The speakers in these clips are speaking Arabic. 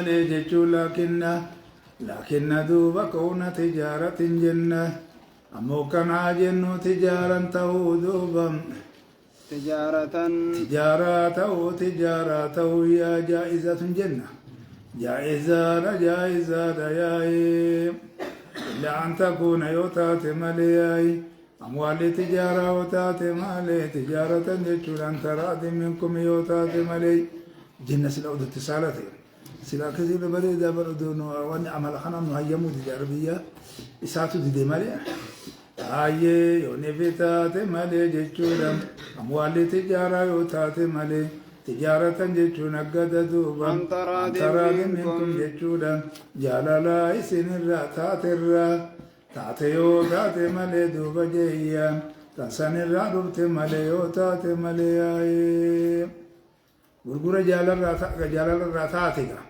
جيتشو لكن دوبا كون تجارة جنة أمو كان عاجنو تجارة دوبا تجارة يا جائزة جنة جائزة يا إلا أن تكون يوتات ملياي أموال تجارة وتات مالي تجارة جيتشو أن تراد منكم يوتات ملي جنة سلعود اتصالاتي سلا كثير بري دبر دونو واني عمل خنا مهيمو دي عربية إساتو دي مالي آيه يوني فيتات مالي جيتشورا أموال تجارة يوتات مالي تجارة جيتشونا قد دوبا أنتراد منكم جيتشورا جالالا إسن الرا تات يوتات مالي دوبا جيا تنسان الرا ربت مالي يوتات مالي آيه غرغره جالال راتاتيغا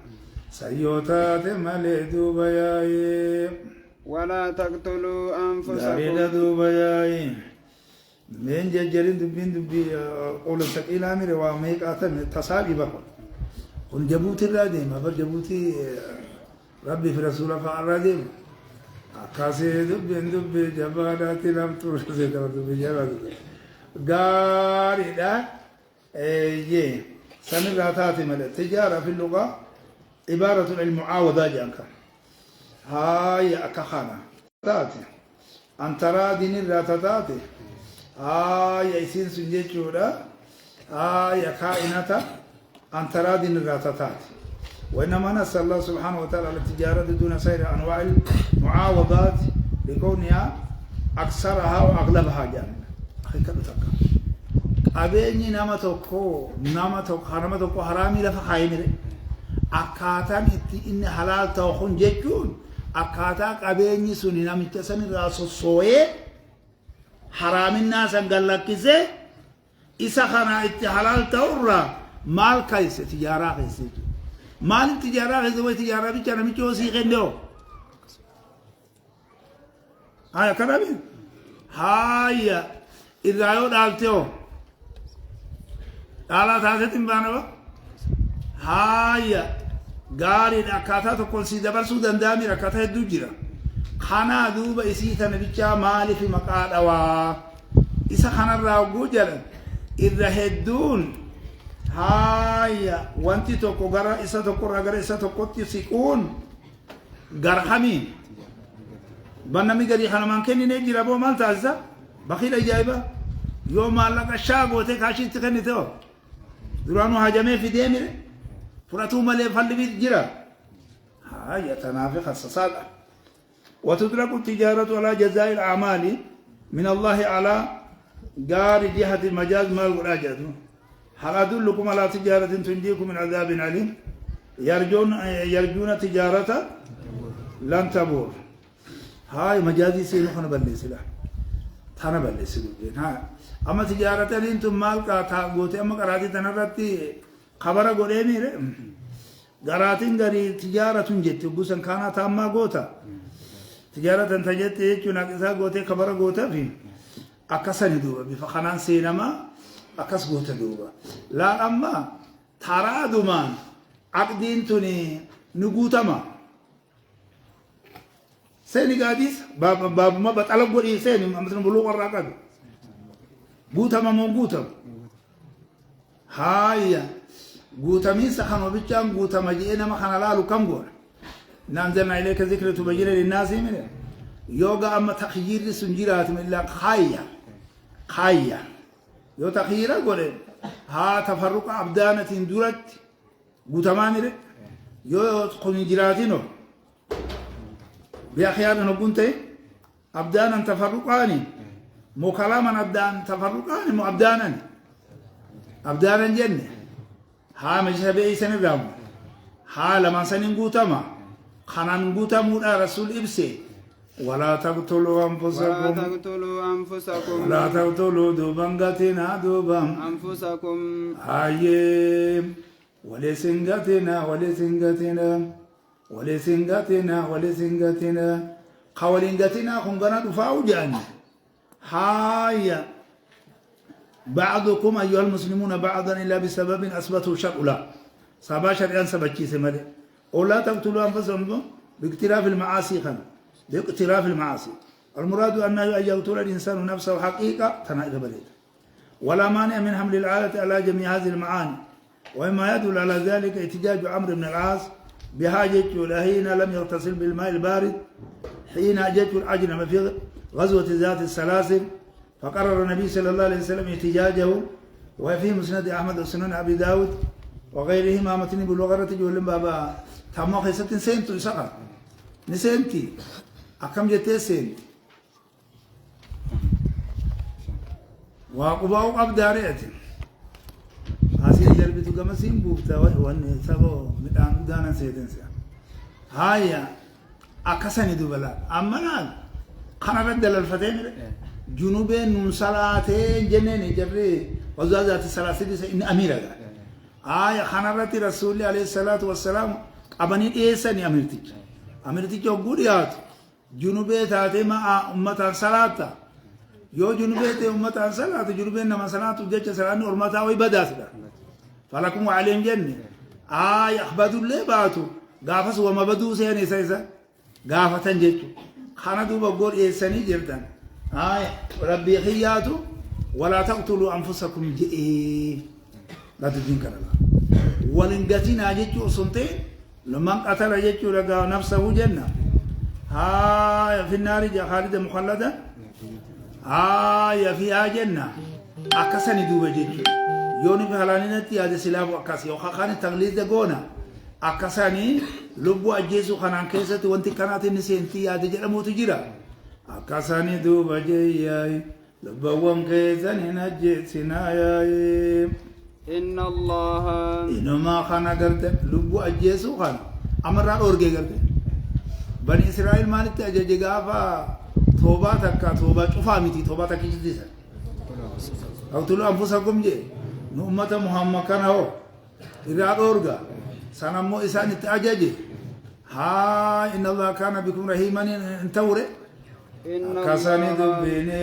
سيوتات مالي دوبياي ولا تقتلوا أنفسكم دوبياي من ججرين دبي قول ثقيل امر وميقاتن تسابي بكون كن جبوتي رادي ما بر جبوتي ربي في رسول فارادي اكاسي دبي جبادات لمتور زيت دبي جباد غاري دا ايه سنراتات مال التجارة في اللغة عبارة عن المعاوضة جانكا هاي أكخانا تاتي أن ترى دين الراتاتاتي هاي يسين سنجيشورا هاي كائنة أن ترى دين الراتاتاتي وإنما نسأل الله سبحانه وتعالى التجارة دون سائر أنواع المعاوضات لكونها أكثرها وأغلبها جانب أخي كبتك أبيني نما توكو حرامي لفا خايمي أكاتان إن حلال توخون جيكون أكاتا أبيني سني نمي تسني راسو سوي حرامي الناس انقلقسي إسا خانا حلال تورا مال كيسي تجارة كيسي مال تجارة كيسي وتجارة بيچانا ميچوسي خندو هاي كرامي هاي إذا دالتيو على تاسة بانوا هاي غاري أكاتا تقول سيدا برسو دندامي ركاتا الدوجرا خانا دوبا إسيتا نبيتشا مالي في مقاد أوا إسا خانا راوغو جلا إذا هدون هاي وانتي توكو غرا إسا توكو رغرا إسا توكو تسيكون غرحمي بنامي غري خانا مانكني نجي رابو مال تازا بخيل إجايبا يوم مالك الشاقو تكاشي تكني تو درانو هاجمي في ديمي فراتو مالي فالبي جرا هاي تنافق الصصادة وتدرك التجارة على جزاء الأعمال من الله على جار جهة المجاز ما الوراجة هل أدلكم على تجارة تنجيكم من عذاب عليم يرجون تجارة لن تبور هاي مجازي سينو خنا بلسلا ثانا بلسلو ها أما تجارة أنتم مالك تاغوتي أما قراتي تنرتي خبر غوريني ره غراتين غري تجارة جت غوسن كانا تاما غوتا تجارة تنتجت يچونا كسا غوتي خبر غوتا في أكسن دوبا بفخنان سينما أكس غوتا دوبا لا أما ترادمان عقدين توني نغوتما سيني غاديس باب ما بطلب غوري سيني مثلا بلوغ الرقد غوتما مو غوتم هاي غوتمي سخنو بيچان غوتما جينا ما خنا لالو كم غور ننزلنا اليك ذكر تبين للناس من يوغا اما تخيير سنجيرات من لا خايا يو تخيير غور ها تفرق ابدانه دورت غوتماني يو خنجيراتينو بأخيار نقولتي أبدانا تفرقاني مو كلاما أبدان تفرقاني مو أبدانا جنة ها مجهبئي سنرام ها لما سننقوتما خنان قوتمو رسول إبسي ولا تقتلوا أنفسكم ولا تقتلوا دوبانغتنا دوبان أنفسكم هاي ولسنغتنا قولنغتنا خنغنا دفاو جاني هاي بعضكم أيها المسلمون بعضا إلا بسبب أثبته شرع لا سبا شرعا سبتشي سمد ولا تقتلوا أنفسكم باقتراف المعاصي خنا باقتراف المعاصي المراد أن يقتل الإنسان نفسه حقيقة تنائب بريد ولا مانع من حمل الآلة على جميع هذه المعاني وإما يدل على ذلك احتجاج عمرو بن العاص بحاجة حين لم يغتسل بالماء البارد حين أجته الأجنبي في غزوة ذات السلاسل فقرر النبي صلى الله عليه وسلم احتجاجه وفي مسند أحمد وسنن أبي داود وغيرهما متن بالوغرة جول بابا تما خيست سنتو يسقى نسنتي أكم جتة سنت وقباو أبداريت هاسين جربتو كما سين بوفتا وان سبو مدان دانا سيدنسا هايا أكسني دوبلا أمنا خنا بدل الفتين جنوبين نون صلاتين جنين جبري وزازات السلاسل إن أميرة آية خنا رسول الله عليه الصلاة والسلام أبني إيساني أميرتي جوغوريات جنوبين تاتي مع أمة صلاة يو جنوبين أمة صلاة جنوبين نما صلاة وجهة صلاة أمة ويبدأ فلكم عليهم جنة آية أخبادوا اللي باتوا غافس وما بدو سيني سيسا غافتن جيتو خانا دوبا قول إيساني جردان آية ربي خياتو ولا تقتلوا أنفسكم جئي لا تدين كرلا ولنقتنا جيتو سنتين لمن قتل جيتو لقى نفسه جنة آية في النار خالدا مخلدا آية فيها جنة أكسني دوبا جيتو يوني في هلانينتي هذا سلاف وكاسي وخاخاني تغليد دقونا أكساني لبو أجيسو خانان كيسة وانتي كانت نسينتي هذا جرمو تجيرا أكساني دوبا جيي لبوان كيسة نجيسنا ياي إن الله إنما خانا قرد لبو أجيسو خان أمران أورجي قرد بني إسرائيل مالت أجيجي غافا توبا تكا توبا شفاميتي توبا تكي جديسا أقتلوا أنفسكم جي نؤمة محمد كان هو إراد أورجا سنمو إسان التأجاجي ها إن الله كان بكم رحيما انتوري كساني دبيني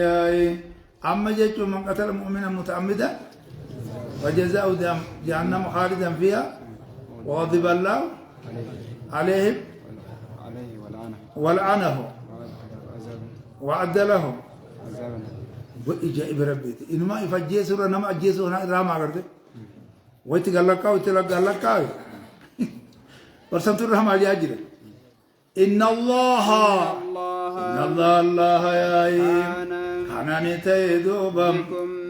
أما جيتو من قتل مؤمنا متعمدا وجزاء جهنم خالدا فيها وغضب الله عليهم ولعنه وعد له وإجائب ربي إنما يفجيسوا نما أجيسوا هنا رام أقرده ويتقلقوا ويتقلقوا ورسمت الرحمة على أجل إن الله يا حناني تيدوبا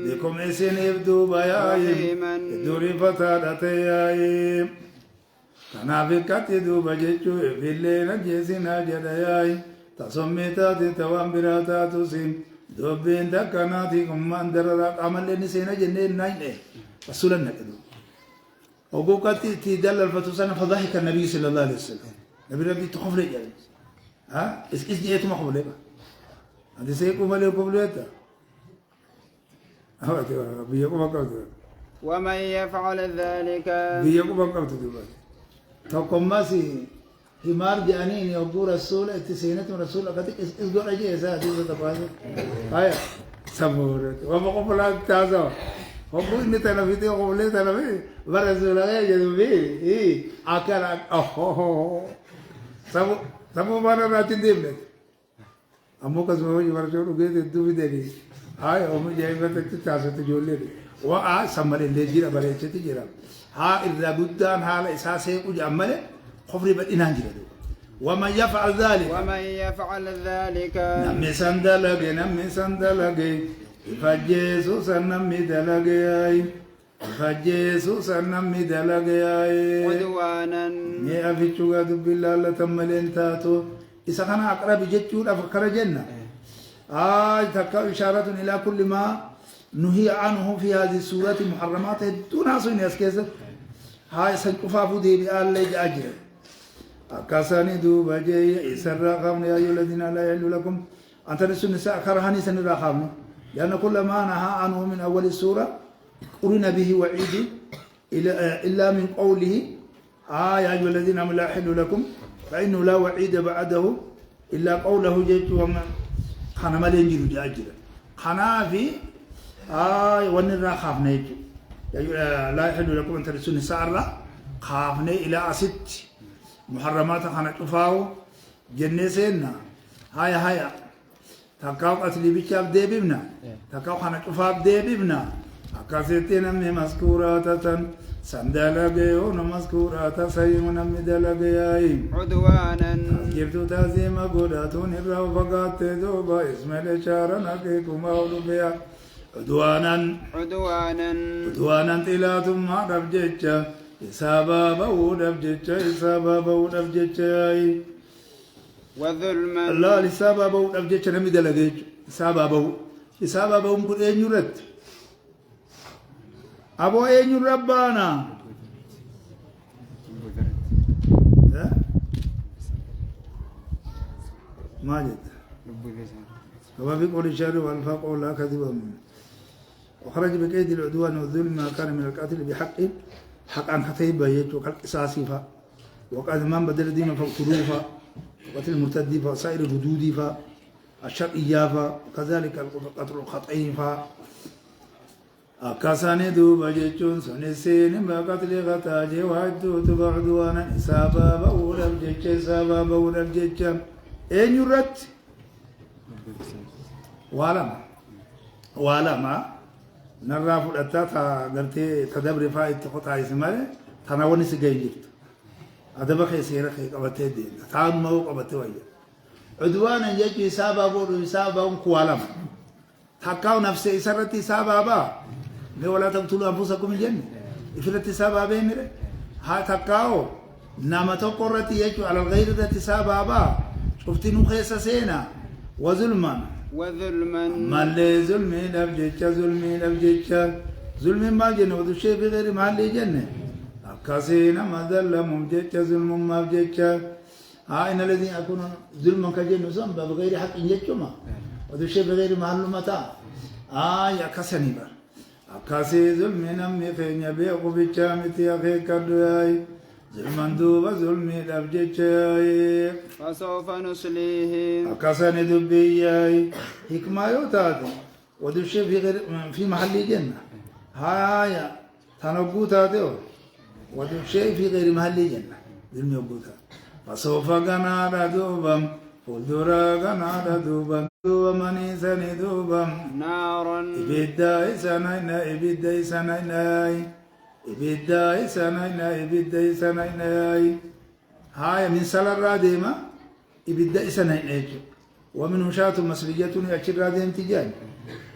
بكم إسن يبدوبا يا دوري فتادة يا تنافقات يدوبا جيشو في الليل جيسنا جدا يا تصميتات توامبراتات سين دوبين دكاناتي كمان دررات عمل نسينا جنين ناين رسولا نكدو وقوقتي تدل الفتوسان فضحك النبي صلى الله عليه وسلم نبي ربي تخفل يعني ها إس جيتو مخبل إيه هذا سيكو مالي قبلته هو بيجو بقولت ومن يفعل ذلك بيجو بقولت دلوقتي تقوم ماسي حمار جانين يقول رسول اتسينة رسول قد اسقط اجي اسا دي تفاصيل هاي سبورت وبقول لك تازو وقول انت تلفيتي وقول لي تلفي ورسول الله يجدبي اي اكل اوه سبو بانا راتين ديبلت امو كسمو يورشو گيت دوبي ديري هاي اوم جايبت تاسو تجولي وا سمر ليجيرا بريچتي جيرا ها اذا بدان حال اساسه وجمل خفري بدينا جيرا ومن يفعل ذلك نمي سندلغ فجيسو سنمي دلغ ودوانا ني افيچو غد بالله تملين تاتو اذا كان اقرب جچو افكر جنة تكا اشاره الى كل ما نهي عنه في هذه السوره محرمات دون اصل يسكز هاي سنقفافو دي الله اجر أكاساني دوبا جاي إسرا خامن يا أيها الذين لا يحل لكم أن ترثوا النساء كرها سنرا خامن لأن كل ما نهى عنه من أول السورة قرن به وعيد إلا من قوله يا أيها الذين لا يحل لكم فإنه لا وعيد بعده إلا قوله جيت وما خنا ما لينجر جاجر خنا في ونرا خامن لا يحل لكم أن ترثوا النساء خامن إلى أست محرمات خانة شفاو جنة سينا هيا تكاو قتلي بيشاب دي ببنا تكاو خانة شفاف دي ببنا أكاسيتنا من مذكورات سندلقيون مذكورات سيون مدلقياي عدوانا جبت تازيم قداتون الرو فقات دوبا اسم الإشارة نقيكم أولو بيا عدوانا تلات ما ربجتش إسابا بو ربجتش إسابا بو ربجتش وظلما الله لسابا بو ربجتش نمي دلقيج إسابا بو مكن أين يرد أبو أين ربانا ما جد وما في قول الشر والفاق ولا كذب منه وخرج بكيد العدوان والظلم ما كان من القاتل بحق حق أن خطيبه يجو كالقصاص وقد من بدل دين فاقتلوه وقتل المرتد فسائر الردود فالشرعية وكذلك قتل الخطئين أكاساني دوبا جيشون سنسين بقتل غتاجي وعدوت بعدوانا إسابا بأولا بجيش إسابا بأولا بجيش أين يرد وعلما نرى فلتاتا قرتي تدبر فايت قطع اسمه تناوني سجيجت هذا بخي سيرة خي قبته دين تعال ما هو قبته ويا عدوانا يجي إسابا بورو إسابا وكوالم تكاو نفسه إسرتي إسابا با ولا تقتلوا أنفسكم من جنة إفرت إسابا بيمره ها تكاو نما تقرتي يجو على الغير ذات إسابا با شفتي نخيس سينا وظلما مالي ظلمي لبجيتش ظلمي ما جنة وذو شيء بغير مالي جنة أكاسينا ما ظلم مبجيتش ظلم ما بجيتش إن الذين يكونون ظلما كجنة زنبا بغير حق يجتما وذو شيء بغير معلومتا يا كسني بر أكاسي ظلمي نمي فيني بيقو بيتشامتي أخي كردوي ظلما دوبا ظلمي لبجيتش فسوف نصليه أكاسني دبياي حكمة يوتاتي ودوشي في محل جنة هايا تنقو تاتيو ودوشي في غير محل جنة ظلم يبوتا فسوف غنادا دوبا فلدرا غنادا دوبا ومنيسني دوبا نارا إبداي سنينا هاي من سلر راديما إبداي سنينا ومن شاة مسلية يأكل راديم تجاني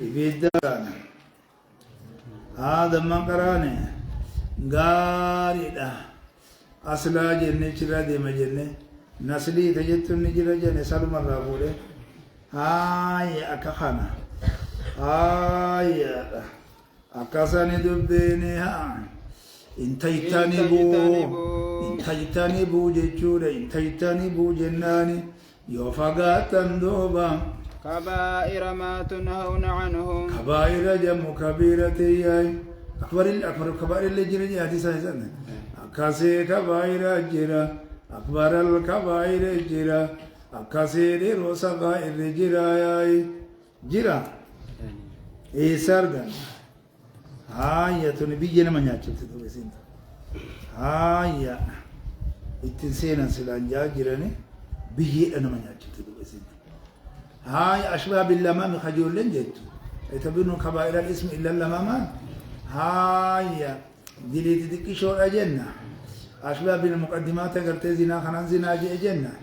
إبداي هذا ما قراني غاريدا أصلا جنة شرا ديما جنة نسلي تجتن نجرا جنة سلم الرافورة هاي أكخانا هاي أكاساني دبيني ها انتيتاني بو جيشورة انتيتاني بو جناني يوفقاتن دوبا كبائر ما تنهون عنه كبائر جم كبيرة ياي أكبر الكبائر اللي جرى حديث هذا أكاسي كبائر جرى أكبر الكبائر جرى أكاسي روسغائر جرى ياي جرى إيه سرغن هاي تنبيجنا من يأكل تدوسين هاي اتنسينا سلانجا جراني بيجي أنا من يأكل تدوسين هاي أشبه باللمام خجول لنجت يتبينوا كبائر الاسم إلا اللمام هاي دليل تدكي شور أجنة أشبه بالمقدمات قرت زنا خنان زنا أجنة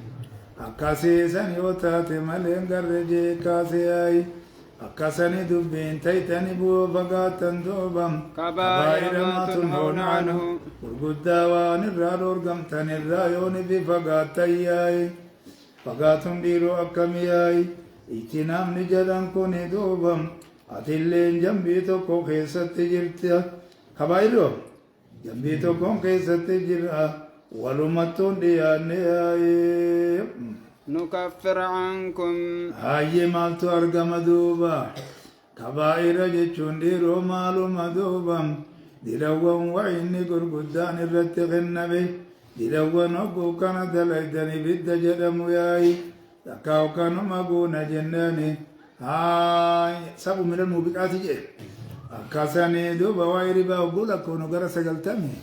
أكاسي سنيوتات ملين قرجي كاسي هاي أكاسني دبين تيتني بو فقاتن دوبم كبائر ما تنهون عنه ورقداوان الرادور قمتن الرايون في فقاتياي فقاتن ديرو أكمياي اتنام نجدن كوني دوبم أتلين جنبيتو كو خيست جرتيا كبائرو جنبيتو كو خيست جرا ولمتون ديانياي نكفر عنكم هاي مالتو أرقم دوبا كبائر جتشون ديرو مالو مدوبا ديروان وعيني قرقدان الرتغن به ديروان أبو كان دلائدني بيد جدم وياي تكاو كانوا مقونا جناني هاي سابو من الموبقات جي أكاساني دوبا وعيري باوغولا كونو غرا سجلتامي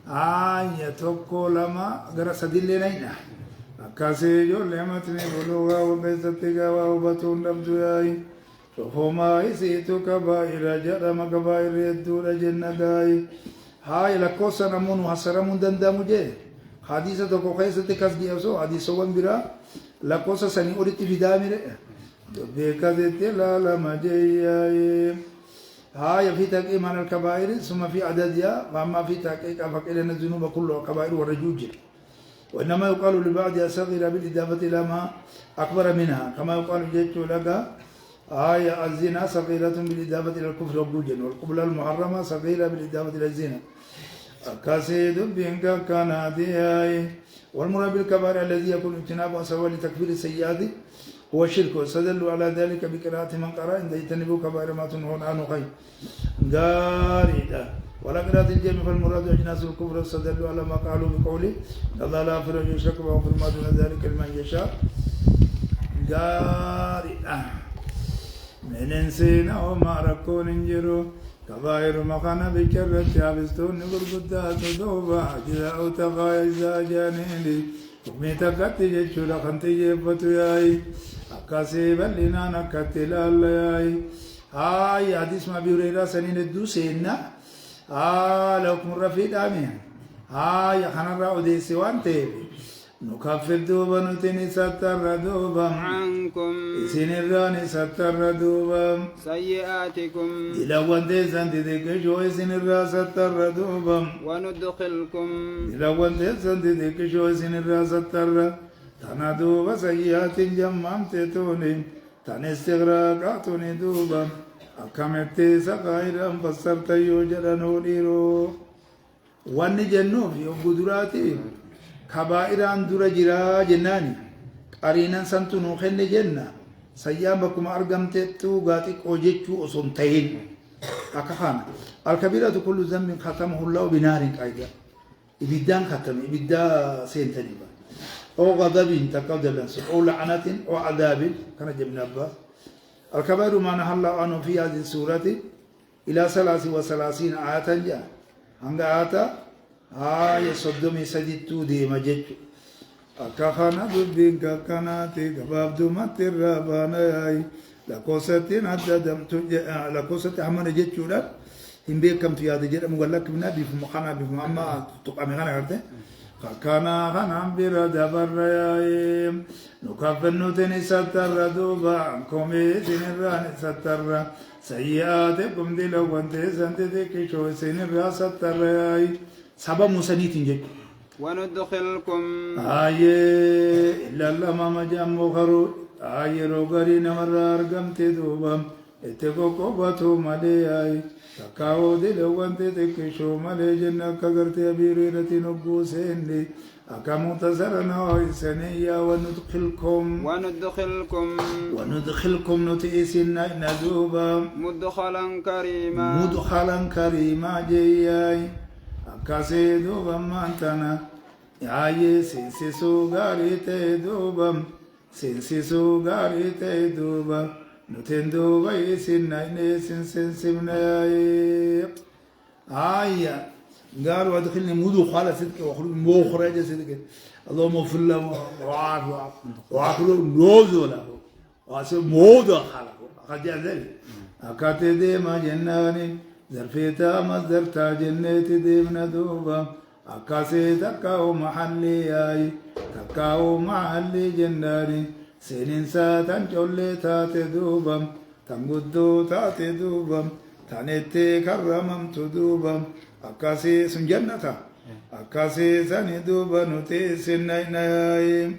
آية توكو لما غرس دلنا أكاسي جو لمتني بلوغا وبيستيغا وبتون دبدوياي شوفوما يسيتو كبائر جرم كبائر يدور جنة هاي لكوسا نمون وحسرمون دندامو جي حديثة توكو خيسة تكسدي أسو حديثة وانبرا لكوسا سني أوريتي في دامي بيكا ديتي لا لما جياي هاي في تحقيق من الكبائر ثم في عددها وأما في تحقيق فقيلنا الذنوب كلها كبائر والرجوج وإنما يقال لبعضها صغيرة بالإضافة إلى ما أكبر منها كما يقال جيت لك آية الزنا صغيرة بالإضافة إلى الكفر والرجوج والقبلة المحرمة صغيرة بالإضافة إلى الزنا كاسيد بينك كان هذه والمراد بالكبائر الذي يكون اجتنابها سواء لتكفير السيئات هو الشرك واستدلوا على ذلك بقراءة من قرأ إن يجتنبوا كبائر ما تنهون عنه خير قارئة ولا قراءة الجميع فالمراد أجناس الكفر واستدلوا على ما قالوا بقوله الله لا يغفر أن يشرك به ويغفر ما دون ذلك لمن يشاء قارئة من انسينا وما ركون انجروا كبائر مقانا بكرة عبستون برقدات دوبا جزاء تغايزا جانيلي حكمي تكتي جيشولا خنتي جيبتو ياي أكاسي بلنا نكتي لالياي هاي حديث ما بيوريرا سنين الدو سينا لكم رفيد آمين هاي خنرا أديسي وانتيبي نكفر دوبا نتني ستر دوبا عنكم سنراني ستر دوبا سيئاتكم إلى وانتي سنتي كشوي سنرا ستر دوبا وندخلكم إلى وانتي سنتي كشوي سنرا ستر تنا دوبا سيئات جمعم تتوني تنا استغراقاتوني دوبا أكملتي سقائرا فسرت يوجد نوريرو واني جنوب يوم قدراتي كبائران دور جرا جناني قرينا سنتو نوخن جنة سيام بكم أرقمتتو غاتي قوجتو أصنتين أكخانا الكبيرة كل ذنب ختمه الله بنار قايدة إبدان ختم إبدا سينتني أو غضب تقدر لنسو أو لعنة أو عذاب كان جبنا أبا الكبائر ما نهى الله عنه في هذه السورة إلى 33 آية جاء عند آية آية صدمي سديتو دي مجد أكخانا دبين ككناتي كباب دومات الرابانا لكوستين عددم لكوست عمان جيتشو لا هم بيكم في هذا جد مغلق بنا بيفم خانا بيفم أما تقامي خانا كرته كانا خانا برد بريايم نكفن نتني ستر دوبا كومي سنران ستر سيئاتكم دلو وانتي سنتي كشو سنرا ستر ياي سبب مسنيتين جد وندخلكم إلا لما مجام وخرو روغري نمر أرقمت دوبام اتقو قوبتو ملي تكاو دلو وانت تكشو ملي جنة كغرت بيريرة نبو سيني أكامو تسرنا وإسانيا وندخلكم نتئسنا ندوبا مدخلا كريما جياي أكاسي دوبام مانتنا ياي سيسيسو غاري تيدوبام سيسيسو غاري تيدوبام نتندوبا يسنا إنسين سنسمنا ياي آية قال وادخلني مدخلا صدق وخرج مخرج صدق اللهم اغفر له وعافله نوزولا واسم مدخلا قد ذلك أكاتي ديما جناني ظرفيتا مصدرتا جنتي ديمنا دوبا أكاسي تكاو محلي ياي تكاو محلي جناني سنين ساتن جولي تاتي دوبا تنقدو تاتي دوبا تانيتي كرممت دوبا أكاسي سن جنتا أكاسي سني دوبا نتي سنيناي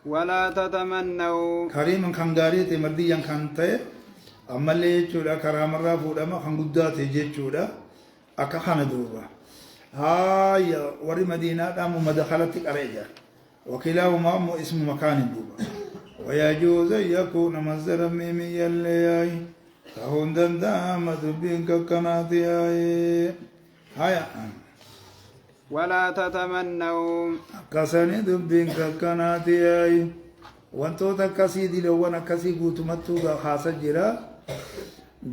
ولا تتمنوا كريم كان غاريتي مرديا كانتي أمالي جودا كرام الرافو لما خنقدات جيتشودا أكا خان دوبا هاي وري مدينة دام مدخلتك أريجا وكلاهما اسم مكان دوبا ويجوز يكون مصدرا ميميا لياي كهون دندام دبين ككناتي هاي ولا تتمنوا كساني دبين ككناتي وانتو تكسي دي لو وانا كسي قوتمتو خاصة جرا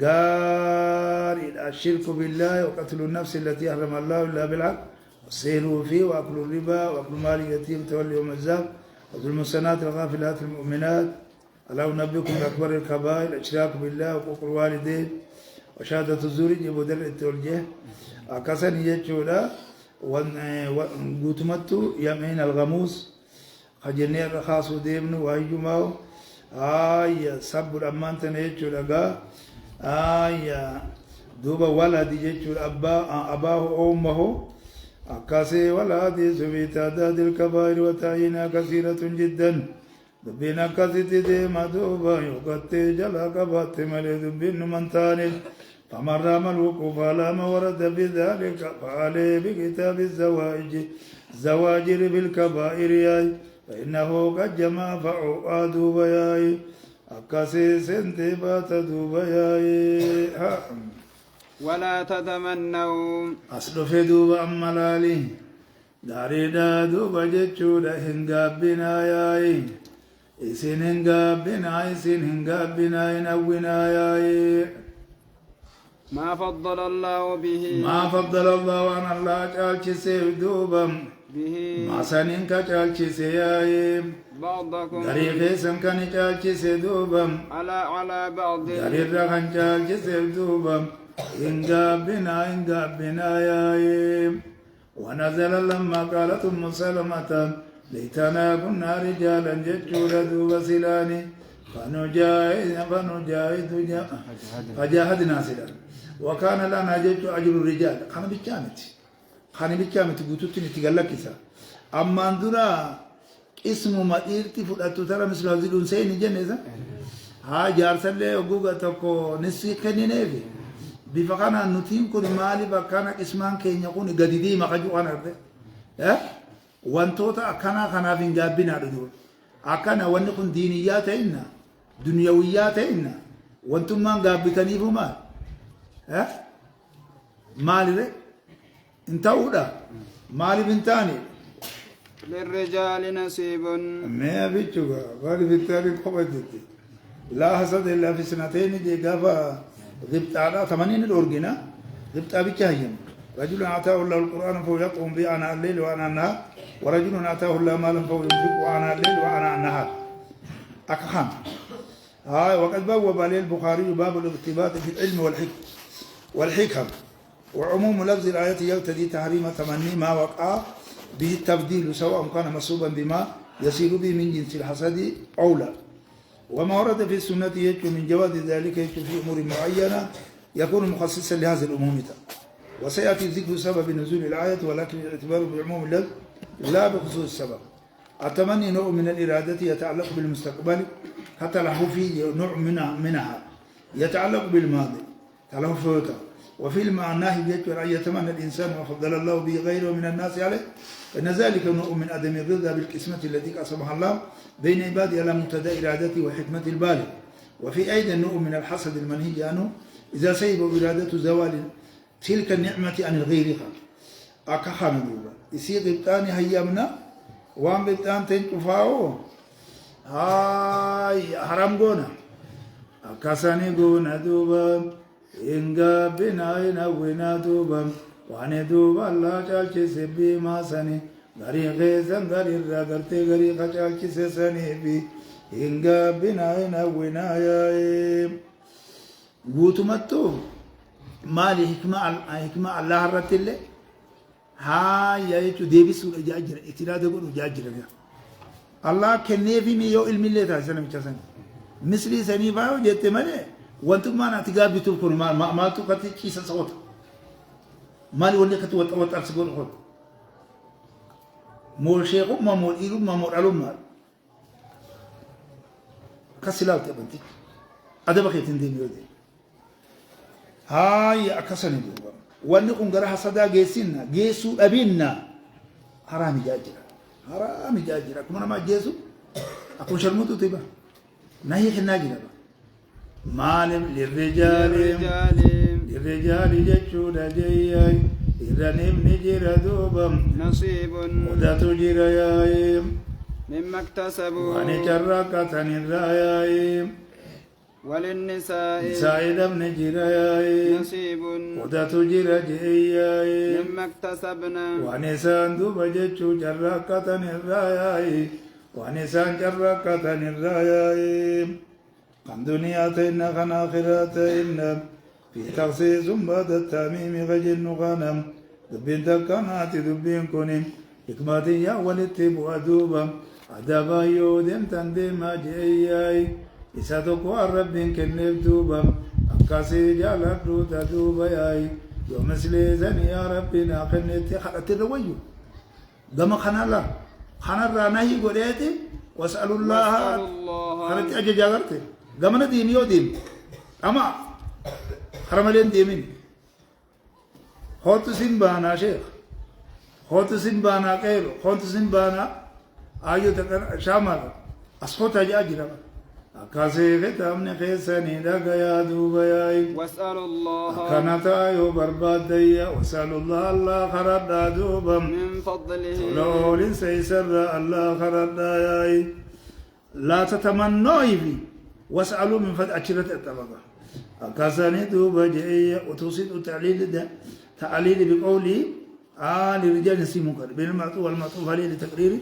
قال الشرك بالله وقتل النفس التي حرم الله إلا بالحق السهل فيه وأكل الربا وأكل مال اليتيم تولي يوم الزاب وذو المحصنات الغافلات المؤمنات ألا أنبئكم بأكبر الكبائر الإشراك بالله وحقوق الوالدين وشهادة الزور يجب در التوجيه أكسن يجولا وقوتمتو يمين الغموس خجني الرخاص وديمن وهيجماو سب الأمان تنيجو لغا دوبا ولد يجو أباه أمه أكاسي ولد سبي تعداد الكبائر وتعيينها كثيرة جدا دبينا كثيرة ديما دوبا يقتي جلا كبات ملي دبين من تاني فمن رام الوقوف على ما ورد بذلك فعليه بكتاب الزواجر بالكبائر فإنه قد جمع فعقا دوبا ياي أكاسي سنتبات دوبا ياي ولا تتمنوا أصل في دوبا أمالالي داريدا دوبا جتشودا هنقابنا ياي إسين هنقابنا إسين هنقابنا ينونا ياي ما فضل الله به عن الله جالش سيف دوبا به ما سنين كجالش سياي بعضكم غريب سمكن جالش سيدوبا على بعض غريب رخن جالش سيدوبا إنقابنا ياي ونزل لما قالت أم سلمة ليتنا كنا رجالا جتشورا دوبا سلاني فجاهدنا سلان وكان لنا جتش أجر الرجال خاني بكامت قوتوتني تقلقسا أما اندرا اسم مديرتي فلاتو ترى مثل هذه الأنسين جنزة ها جارسلة وقوغا تكو نسي كني نبي بفقنا نتيم كل مالي بكنا اسمان كي يكون جديدي ما كجو أنا ده وانتوتا أكنا فين جابنا ردول أكنا ونكون دينيات إنا دنيويات إنا وانتم ما جابتني فما مالي انت أولا مالي بنتاني للرجال نصيب ما بيتشوغا مالي بنتاني قبضتي لا حسد إلا في سنتين دي قافا غبت على 80 الأورجينا غبت أبي كاهيم رجل آتاه الله القرآن فهو يقوم به آناء الليل وآناء النهار ورجل آتاه الله مالا فهو ينفق آناء الليل وآناء النهار أكخان وقد بوب عليه البخاري باب الاغتباط في العلم والحكم وعموم لفظ الآية يقتضي تحريم تمني ما وقع به التفضيل سواء كان مصوبا بما يصير به من جنس الحسد أو لا وما ورد في السنة يجب من جواز ذلك يجب في أمور معينة يكون مخصصا لهذه الأمومة وسيأتي ذكر سبب نزول الآية ولكن الاعتبار بعموم اللفظ لا بخصوص السبب التمني نوع من الإرادة يتعلق بالمستقبل حتى له فيه نوع منها يتعلق بالماضي تلفظ وفي المعنى يجب أن يتمنى الإنسان ما فضل الله به غيره من الناس عليه فإن ذلك نوع من عدم الرضا بالقسمة التي قسمها الله بين عباده على مقتضى إرادته وحكمة البالغ وفي أيضا نوع من الحسد المنهي عنه إذا سيب إرادة زوال تلك النعمة عن الغير أكخان دوبا يصير قبطاني هيامنا وان قبطان تنكفاو هاي حرام قونا أكساني قونا دوبا إنغا بناينا وينا دوبا واني دوبا الله چالچه سبي ما سني غري غيزن غري راغرتي غري خچالچه سني بي إنغا بناينا وينا يا غوتمتو مالي حكمة الله رت الله ها يجو ديبسو جاجر اتلاد غدو جاجر الله كنيفي مي يو علم الله تاسن مچسن مثلي سني باو جت مالي وانتم ما نتغابي تكون ما تو كتي كيس صوت مالي ولي كتو وط ارسغون خد مول شيخ ما مول يلو ما مول علوم مال كسلاو تبنتي هذا بخيت ندي يودي هاي أكسني دوبا ونكون جرح صدا جيسنا جيسو أبينا حرام جاجرة كمان ما جيسو أكون شرموتو تبا نهي خنا جرا مالم للرجال جتشودا جياي إذا نجرا دوبا نصيب ودا تجرا ياي مما اكتسبوا واني جرا كتن الراياي وللنساء سائدم نجرياي نصيب ودت جرى جئياي مما اكتسبنا ونسان دوب جتشو جرقة الراياي ونسان جرقة الراياي قم دنياتين خن آخراتين في تخصيص بعد التاميم غجن غنم دبين تكنات دبين كونين حكمتي يا ولدتي بوادوبا أدابا يودم تندم جئياي إساتوكو الربين كنف دوبا أكاسي جالك روتا دوبا ياي يوم سليزن يا ربنا خنتي خلت الرويو دم خنالا خنرا نهي قريتي واسأل الله خلت أجي جاغرتي دمنا دينيو دين أما خرمالين ديمين خوت سنبانا شيخ خوت سنبانا كيلو خوت سنبانا آيو تكن شامل أسخوت أجي أجرا أكاسي ختامني خيساني داك يا دوباياي واسأل الله كانتا يو برباد ديا واسأل الله خرد دوبا من فضله لول سيسر الله خرد ياي لا تتمنوا في واسألوا من فضل أشرة الطبقة أكاساني دوبا جئيا وتوصيد تعليل بقولي لرجال نسيمك بين المعطوف والمعطوف عليه لتقرير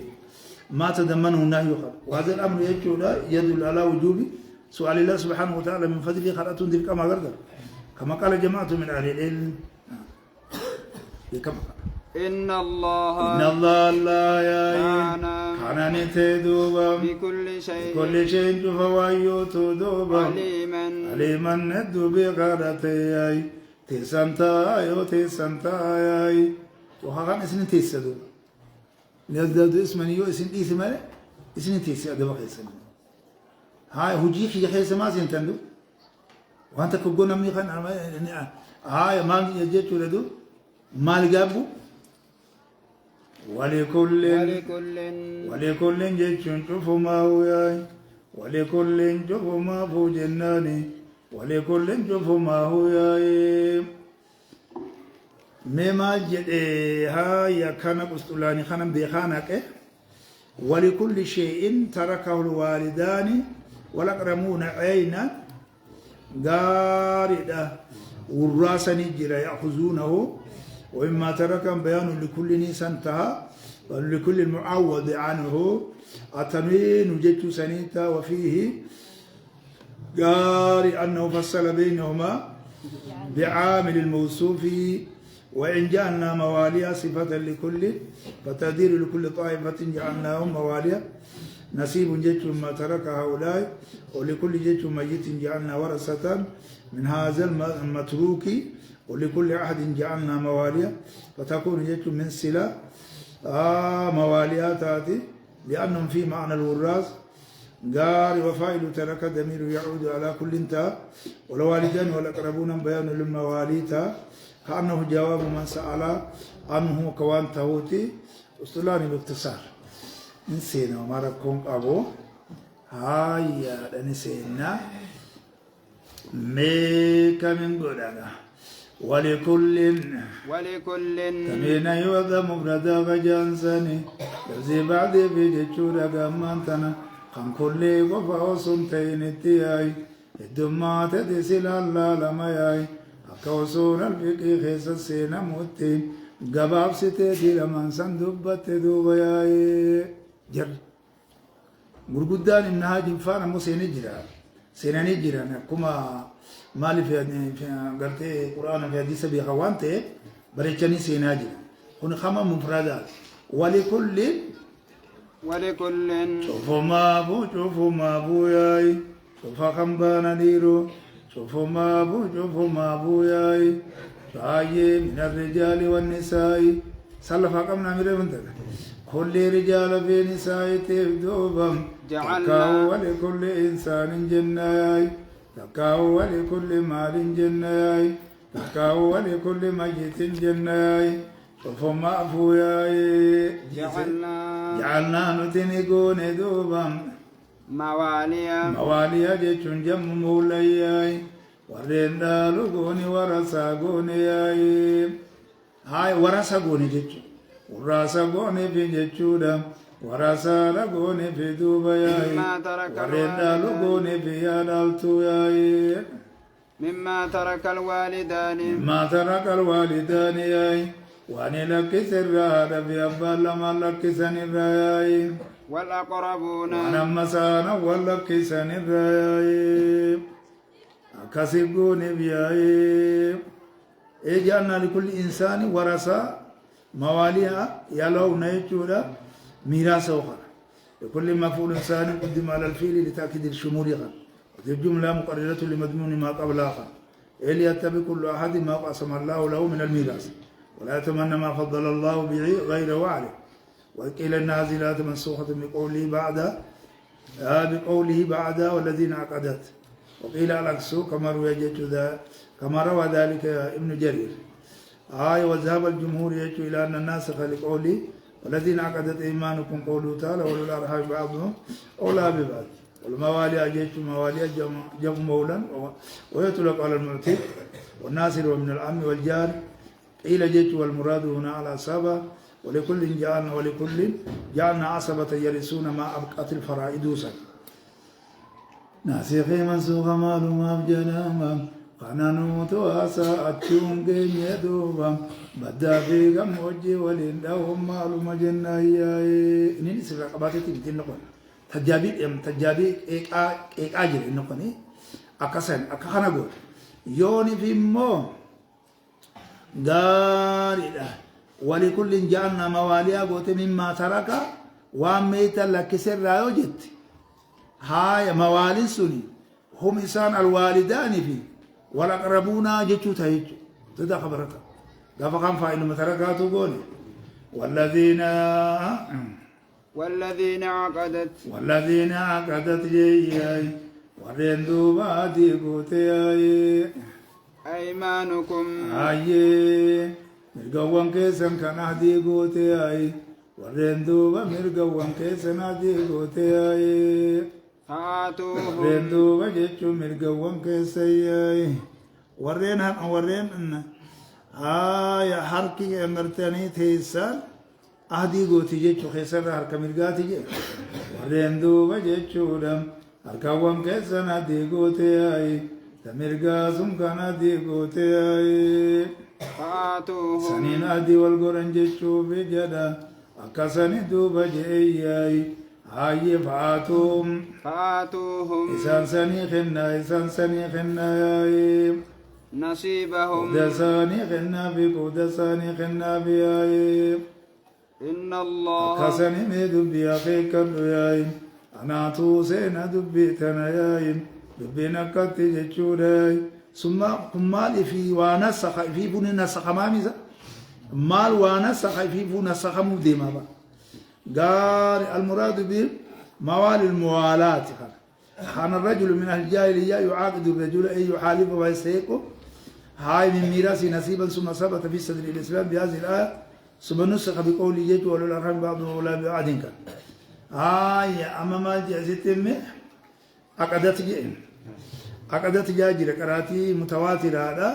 ما تضمنه النهي خلق وهذا الأمر يدل على وجوب سؤال الله سبحانه وتعالى من فضله خلقة ذلك كما قال كما قال جماعة من أهل العلم كما قال إن الله يا كان نتدوبا بكل شيء كل شيء فوايو تدوبا عليما ندو بغارتي تسانتا ياي وهذا اسم تيسدو نزداد اسمني يو اسم إيش ماله اسم تيسد ده بقى اسم هاي هجيك يا خيس ما سنتندو وانت كوجونا ميخان هاي ما يجيت ولدو مال جابو ولكل جيتشن شوفوا ما هو ياي ولكل شوفوا ما هو جناني ولكل شوفوا ما هو ياي مما جد هاي كان قسطلاني خانم بيخانك ولكل شيء تركه الوالدان والأقربون عينا غاردا والراسني جرا يأخذونه وإما ترك بيان لكل نسانتها ولكل المعوض عنه التنوين وجدت سنيتا وفيه قاري أنه فصل بينهما بعامل الموصوف وإن جعلنا مواليا صفة لكل فتدير لكل طائفة جعلناهم مواليا نصيب جيت ما ترك هؤلاء ولكل جيت ميت جعلنا ورثة من هذا المتروك ولكل أحد جعلنا مواليا فتكون جيت من سلا مواليا تاتي لأنهم في معنى الوراث قال وفائل ترك دمير يعود على كل انتهى والوالدان والأقربون بيان للمواليتا كأنه جواب من سأل عنه كوان تهوتي أصطلاني باختصار نسينا وما ركم أبو هاي نسينا ميك من قدنا ولكل تمينا يوضى مبردا فجانساني لذي بعد في جتشورا قمانتنا خم كل وفا وسنتين التياي الدمات تسل الله لما ياي كوسون الفقه خيس السينا موتين قباب ستي لمن سندبت دوبياي جر مرقدان إنها جنفانا مو سيني جرا كما مالي في قرتي قرآن في حديث بيخوانته بريتشاني سينا جرا هنا خما مفردات ولكل شوفوا ما بو ياي شوفوا خمبانا ديرو شوفوا ما بو ياي شاية من الرجال والنساء سلفا قمنا ميري بنتك كل رجال في نساء تبدوبهم تكاو ولكل إنسان جناي تكاو ولكل مال جناي تكاو ولكل ميت جناي شوفوا ما بو ياي جعلنا نتنقون دوبهم مواليا جيتشون جم مولاي warreen dhaalu gooni warasaa goone yaa'ee haay warasa goone jechuudha warraasa goone fi jechuudha ورثا لقون في دوبا ياي مما ترك ورثا لقون الوالدان في يالالتو ياي مما ترك الوالدان ما ترك الوالدان ياي واني لك سرها في أبال لما لك سنراياي والأقربون وانا مسانا ولك سنراياي أكسبون بياي إجعلنا لكل إنسان ورثة مواليها يلو نيجودا ميراث أخرى لكل مفعول ثاني قدم على الفيل لتأكيد الشمول غير الجملة مقررة لمضمون ما قبلها إلي يتبع كل أحد ما قسم الله له من الميراث ولا يتمنى ما فضل الله به غيره عليه وقيل إن هذه الآية منسوخة بقوله بعد والذين عقدت وقيل العكس كما روى ذلك ابن جرير وذهب الجمهور يجوا إلى أن الناسخ لقوله والذين عقدت إيمانكم قوله تعالى أولو الأرحام بعضهم أولى ببعض والموالي أجيت موالي جمع مولا ويطلق على المعتق والناصر ومن العم والجار قيل جيت والمراد هنا على عصبة ولكل جعلنا عصبة يرثون ما أبقت الفرائض ناسخ منسوخ مال ما بجناما قنانو تواسا أتشون كين يدوبا بدا في غموجي ولندهم مال مجنة إنني سفر قباتي تبتين نقول تجابي إيك آجر نقول أكسن أكخنا قول يوني في مو غاري ولكل جعلنا مواليا قوت مما ترك واميتا لك سر رايو جت هاي موالي سني هم إنسان الوالدان في والأقربون جتو تهيجو تدا خبرتا قفا قام فايل متركاتو قولي والذين عقدت جيي ورين دوبا دي قوتي أيمانكم مرقوان كيسن كان دي قوتي ورين دوبا مرقوان كيسن دي قوتي فآتوهم ورين دوبا جتو مرقوان كيسي ورين حركي امرتني تيسان أهدي قوتي جتو خيسر حركة مرقاتي جي ورين دوبا جتو دم harkaawwan keessan adii gootee tamirgaasum kan adii gootee saniin adii wal godhan jechuuf jedha akkasani duuba jeeyyaay hayyee fa'aatuhum isaan sanii kennaayaay نصيبهم قود ثاني خنا بياي إن الله كسني مدبي أخيك الرياي أنا توسينا دبي تناياي دبي نكتي جتشوراي ثم مال في ونسخ في بني نسخ ماميزا مال ونسخ في بني نسخ مديما با قال المراد به موال الموالات كان الرجل من الجاهلية يعاقد الرجل أي يحالفه ويسيقه هاي من ميراث نصيبا ثم ثبت في صدر الإسلام بهذه الآية ثم نسخ بقول يجوا ولو الأرحام بعضهم أولى ببعض كان هاي أما ما جاءت عقدت جاجر قراتي متواتر هذا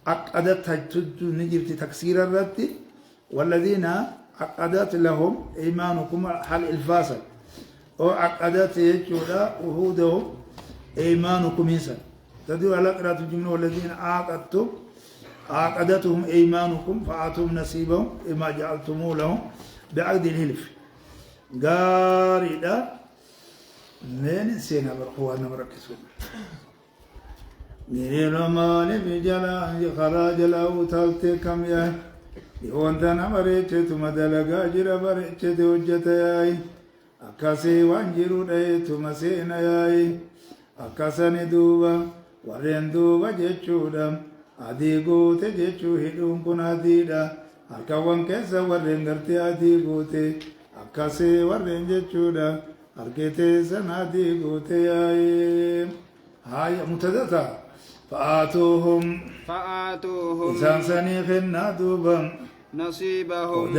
عقدت تجد نجبت تكسير الرد والذين عقدت لهم إيمانكم حل الفاصل أو عقدت يجوا وهودهم إيمانكم إنسان تدعو على قراءة الجملة والذين عقدتهم أيمانكم فآتوهم نصيبهم إما جعلتموه لهم بعقد الهلف قارئة من سينا برقوانا مركزون غير مالي بجلا خراج له تلتي كم ياي يوانتنا مريتشت مدلقا جرى بريتشت وجتياي أكاسي وانجرو ديتو مسينا ياي أكاسني دوبا warreen duuba jechuudha adii goote jechuu hidhuun kun adiidha harkawwan keessa warreen gartee adii goote akkasii warreen jechuudha harketeessan adii goote yaa'ee haaya mutadata fa'aatuuhum isaan sanii kennaa duuba نصيبهم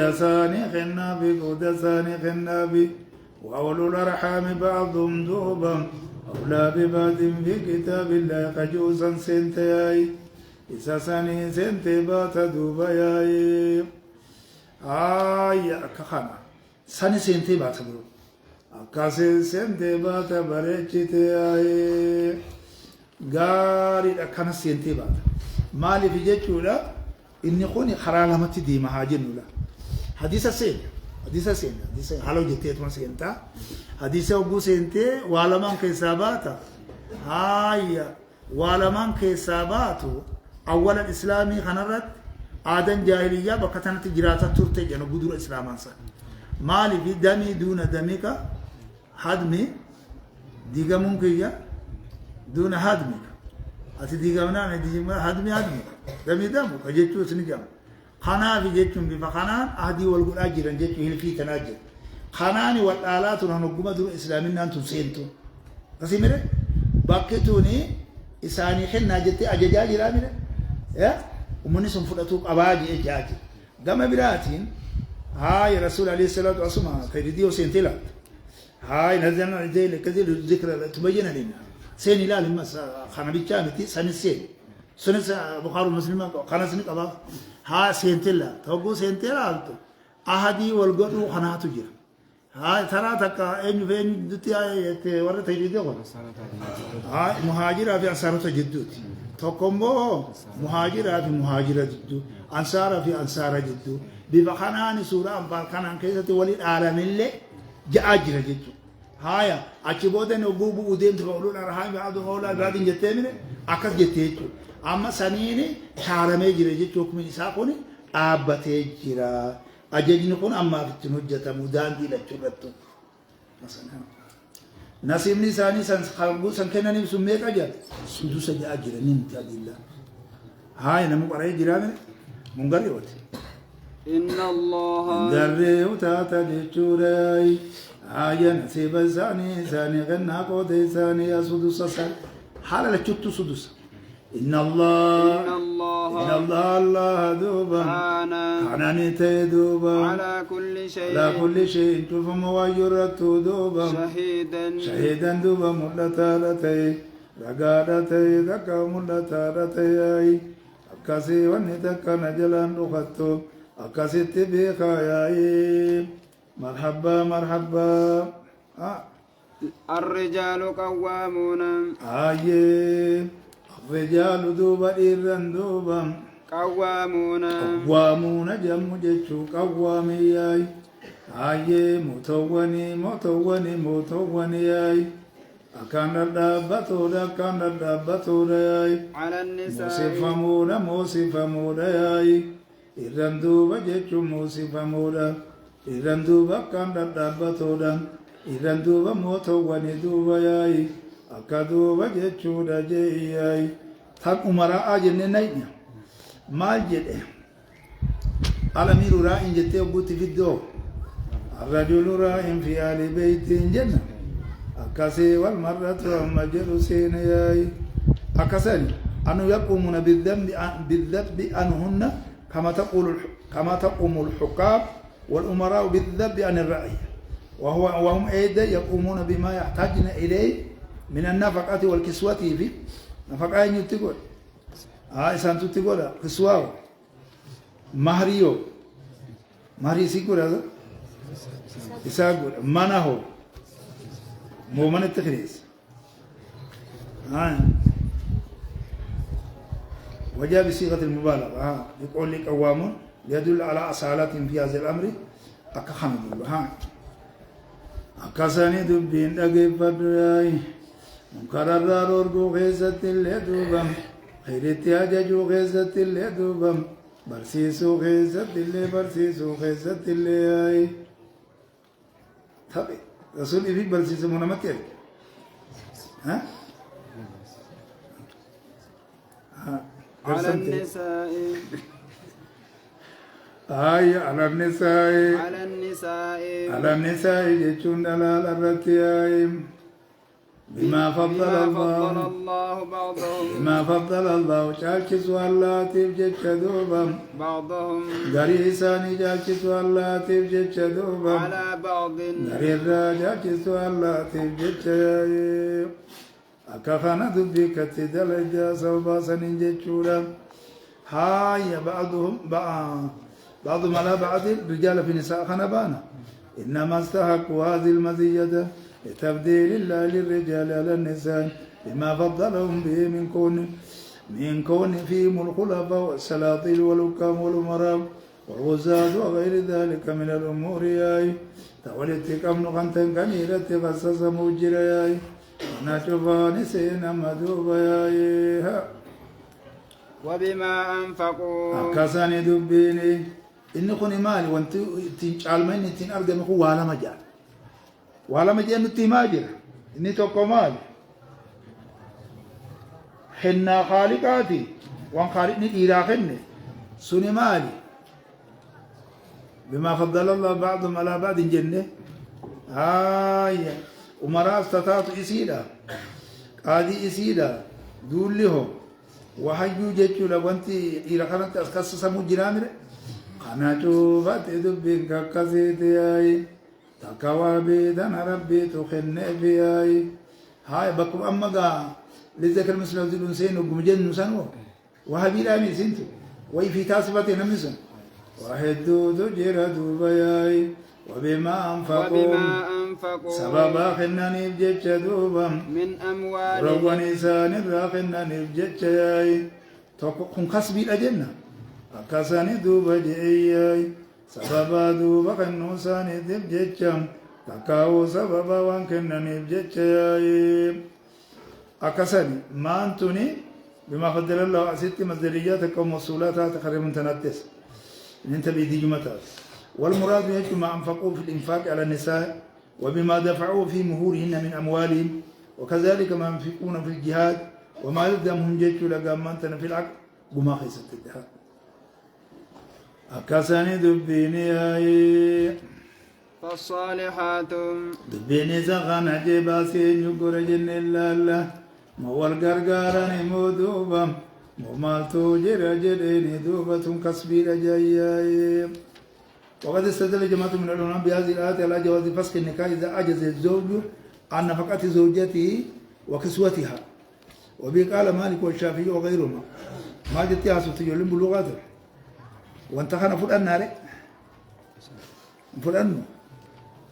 قود ثاني خنابي وأولو الأرحام بعضهم دوبا أولى ببعض في كتاب الله خجوزا سنتياي إساساني سنتي بات دوبياي كخنا سنة سنتي باتبرو أكاسي سنتي باتا بريتشتي آي غاري أكنا سنتي باتا مالي في جيتشولا إني خوني خرالمتي دي مهاجن ولا حديث سين حديث حلو جتيت ما سينتا حديث أبو سنتي والمان كيساباتا هاي والمان كيساباتو أول الإسلامي خنرت آدم جاهلية بكتنة جراتا ترتي جنو بدر إسلام أنسان مالي في دمي دون دمك هدمي ديغا ممكن دون هدمك أتي ديغا منا ديغا هدمي دمي دمك جيتو سنجام خنا في جيتو بفخنان أهدي والقول أجرا جيتو هلفي تناجر خناني والآلات ونقوم در إسلامنا أنتم سينتو تسيمره باكتوني إساني خلنا جتي أججاج رامره يا ومن اسم فلتوك أباجي إجاجي قام براتين هاي رسول عليه الصلاة والسلام كيديو سنتلا هاي نزلنا الجيل كذي الذكر تبين لنا سين لا لما خنا بيجامتي سنسين سنس بخار المسلمين خنا سنك أبا ها سنتلا توقو سنتلا أنتو أحدي والقدر خنا تجير هاي ترى تكا إن فين دتي هاي ورا تيجي هاي مهاجرة في أنصار جدود تقومو مهاجرة في مهاجرة جدو أنصار في أنصار جدو بفخنان سورة أنفال خنان كيسة ولي العالم اللي جاجر جدو هاي أكيبوده نجوب ودين تقولون أرهاي بعد هولا بعد جتامين أكثر جتيجو أما سنيني حرامي جري جدو كمن ساقوني أبتي جرا أجدين كون أما في التنجة مدان دي لتشربتو مثلا نسيم نساني سان خلقو سان كنا نسميه كجال سدوس جاجر نمت الله هاي نمو قرأي جرامي منقري وقت إن الله قرأي وتاتا لتشوراي آية نسيب ثاني غنى قوتي ثاني سدوس سان حالا لتشتو سدوس إن الله دوبا حناني تدوبا على كل شيء تفهم ويرت دوبا شهيدا دوبا ملتالتي رقادتي ذكا ملتالتي أكاسي ونتكا نجلان رخطو أكاسي تبيخا ياي مرحبا الرجال قوامون الرجال دوبا إيران دوبا قوامون جم جتشو قوامي ياي متوني ياي أكان الدابتو ياي على النساء موسفمودا ياي إيران دوبا جتشو موسفمودا إيران دوبا كان الدابتو إيران دوبا متوني دوبا ياي أكادوبا جتشو دجي ياي تاب أمراء جنة ناينا ما جده الأمير راء جتة بوتي في الدو الرجل راء في آل بيت جنة أكاسي والمرة مجلسين ياي أكاسني أنه يقومون بالذب أنهن كما تقوم الحكام والأمراء بالذب عن الرأي وهم أيضا يقومون بما يحتاجون إليه من النفقة والكسوة في نفقة ينتقل إسان تقول كسوة مهري سيقول هذا إساقول مناهو مو من التخريص وجاء بصيغة المبالغة يقول لك قوام يدل على أصالات في هذا الأمر أكخمد الله أكساني دبين أجيب فدراي مكرر رورجو غيزة اللي دوبم خيرتي أججو غيزة اللي دوبم برسيسو غيزة اللي أي تبي رسول إبي برسيسو منامتي ها على النساء على النساء جتون دلال الرتياي بما فضل الله شاكس واللاتف جتش دوبا بعضهم غريساني جاكس واللاتف جتش دوبا على بعض غرير جاكس واللاتف جتش أكفنا دبك تدلجا سوباسن جتشورا هاي بعضهم بعض ما لا بعض الرجال في نساء خنبانا إنما استحقوا هذه المزية لتفضيل الله للرجال على النساء بما فضلهم به من كون فيهم الخلفاء والسلاطين والحكام والأمراء والغزاة وغير ذلك من الأمور ياي تولدت كم نغنتن كنيرة غسس موجر ياي ونشوفان سينا مدوبا ياي وبما أنفقوا أكاساني دبيني إني خوني مالي وانتو تنشالمين تن أرجع مخو والا مجال نتي ماجر إني توكو مالي حنا خالقاتي وان خالقني إيراخني سوني مالي بما فضل الله بعضهم على بعض جنة هاي أمراء استطاعت إسيدا قاضي إسيدا دول لهم وحيو جيتشو لوانتي إيراخنت أسكس سمو جرامر أنا شوفت دبين كاكاسيتي هاي تكوا بيدنا ربي تخني في هاي بكم أما لذكر مثل ذلون سين وجمجن نسانو وهبي رامي سنتو وي في تاسبتي نمسن واحد دو جرا دوباي وبما أنفقوا سببا خنا نبجتش دوبا من أموالهم رواني سان راخنا نبجتش ياي تكون كسبي الأجنة أكاساني دوبا جئي سببا دوبا خنو ساني تبجتشم تكاو سببا وان كنا نبجتش ياي أكسني ما أنتوني بما فضل الله أسيت مصدريات كم وصولات تخرج من تنتس إن أنت بيدي جمتاز والمراد يجب ما أنفقوا في الإنفاق على النساء وبما دفعوا في مهورهن من أموالهم وكذلك ما ينفقون في الجهاد وما يلزمهم جيش لقامتنا في العقل وما خيست الجهاد أكسني دبيني فالصالحات دبيني زغان عجيبا سين يقول جن الله موال غرغاراني مودوبا ومالتو جرى جريني دوبة كسبي رجايا وقد استدل جماعة من العلماء بهذه الآية على جواز فسخ النكاح إذا عجز الزوج عن نفقة زوجته وكسوتها وبه قال مالك والشافعي وغيرهما ما جت يا ستجلن بلغاته وانتخنا فلان ناري فلان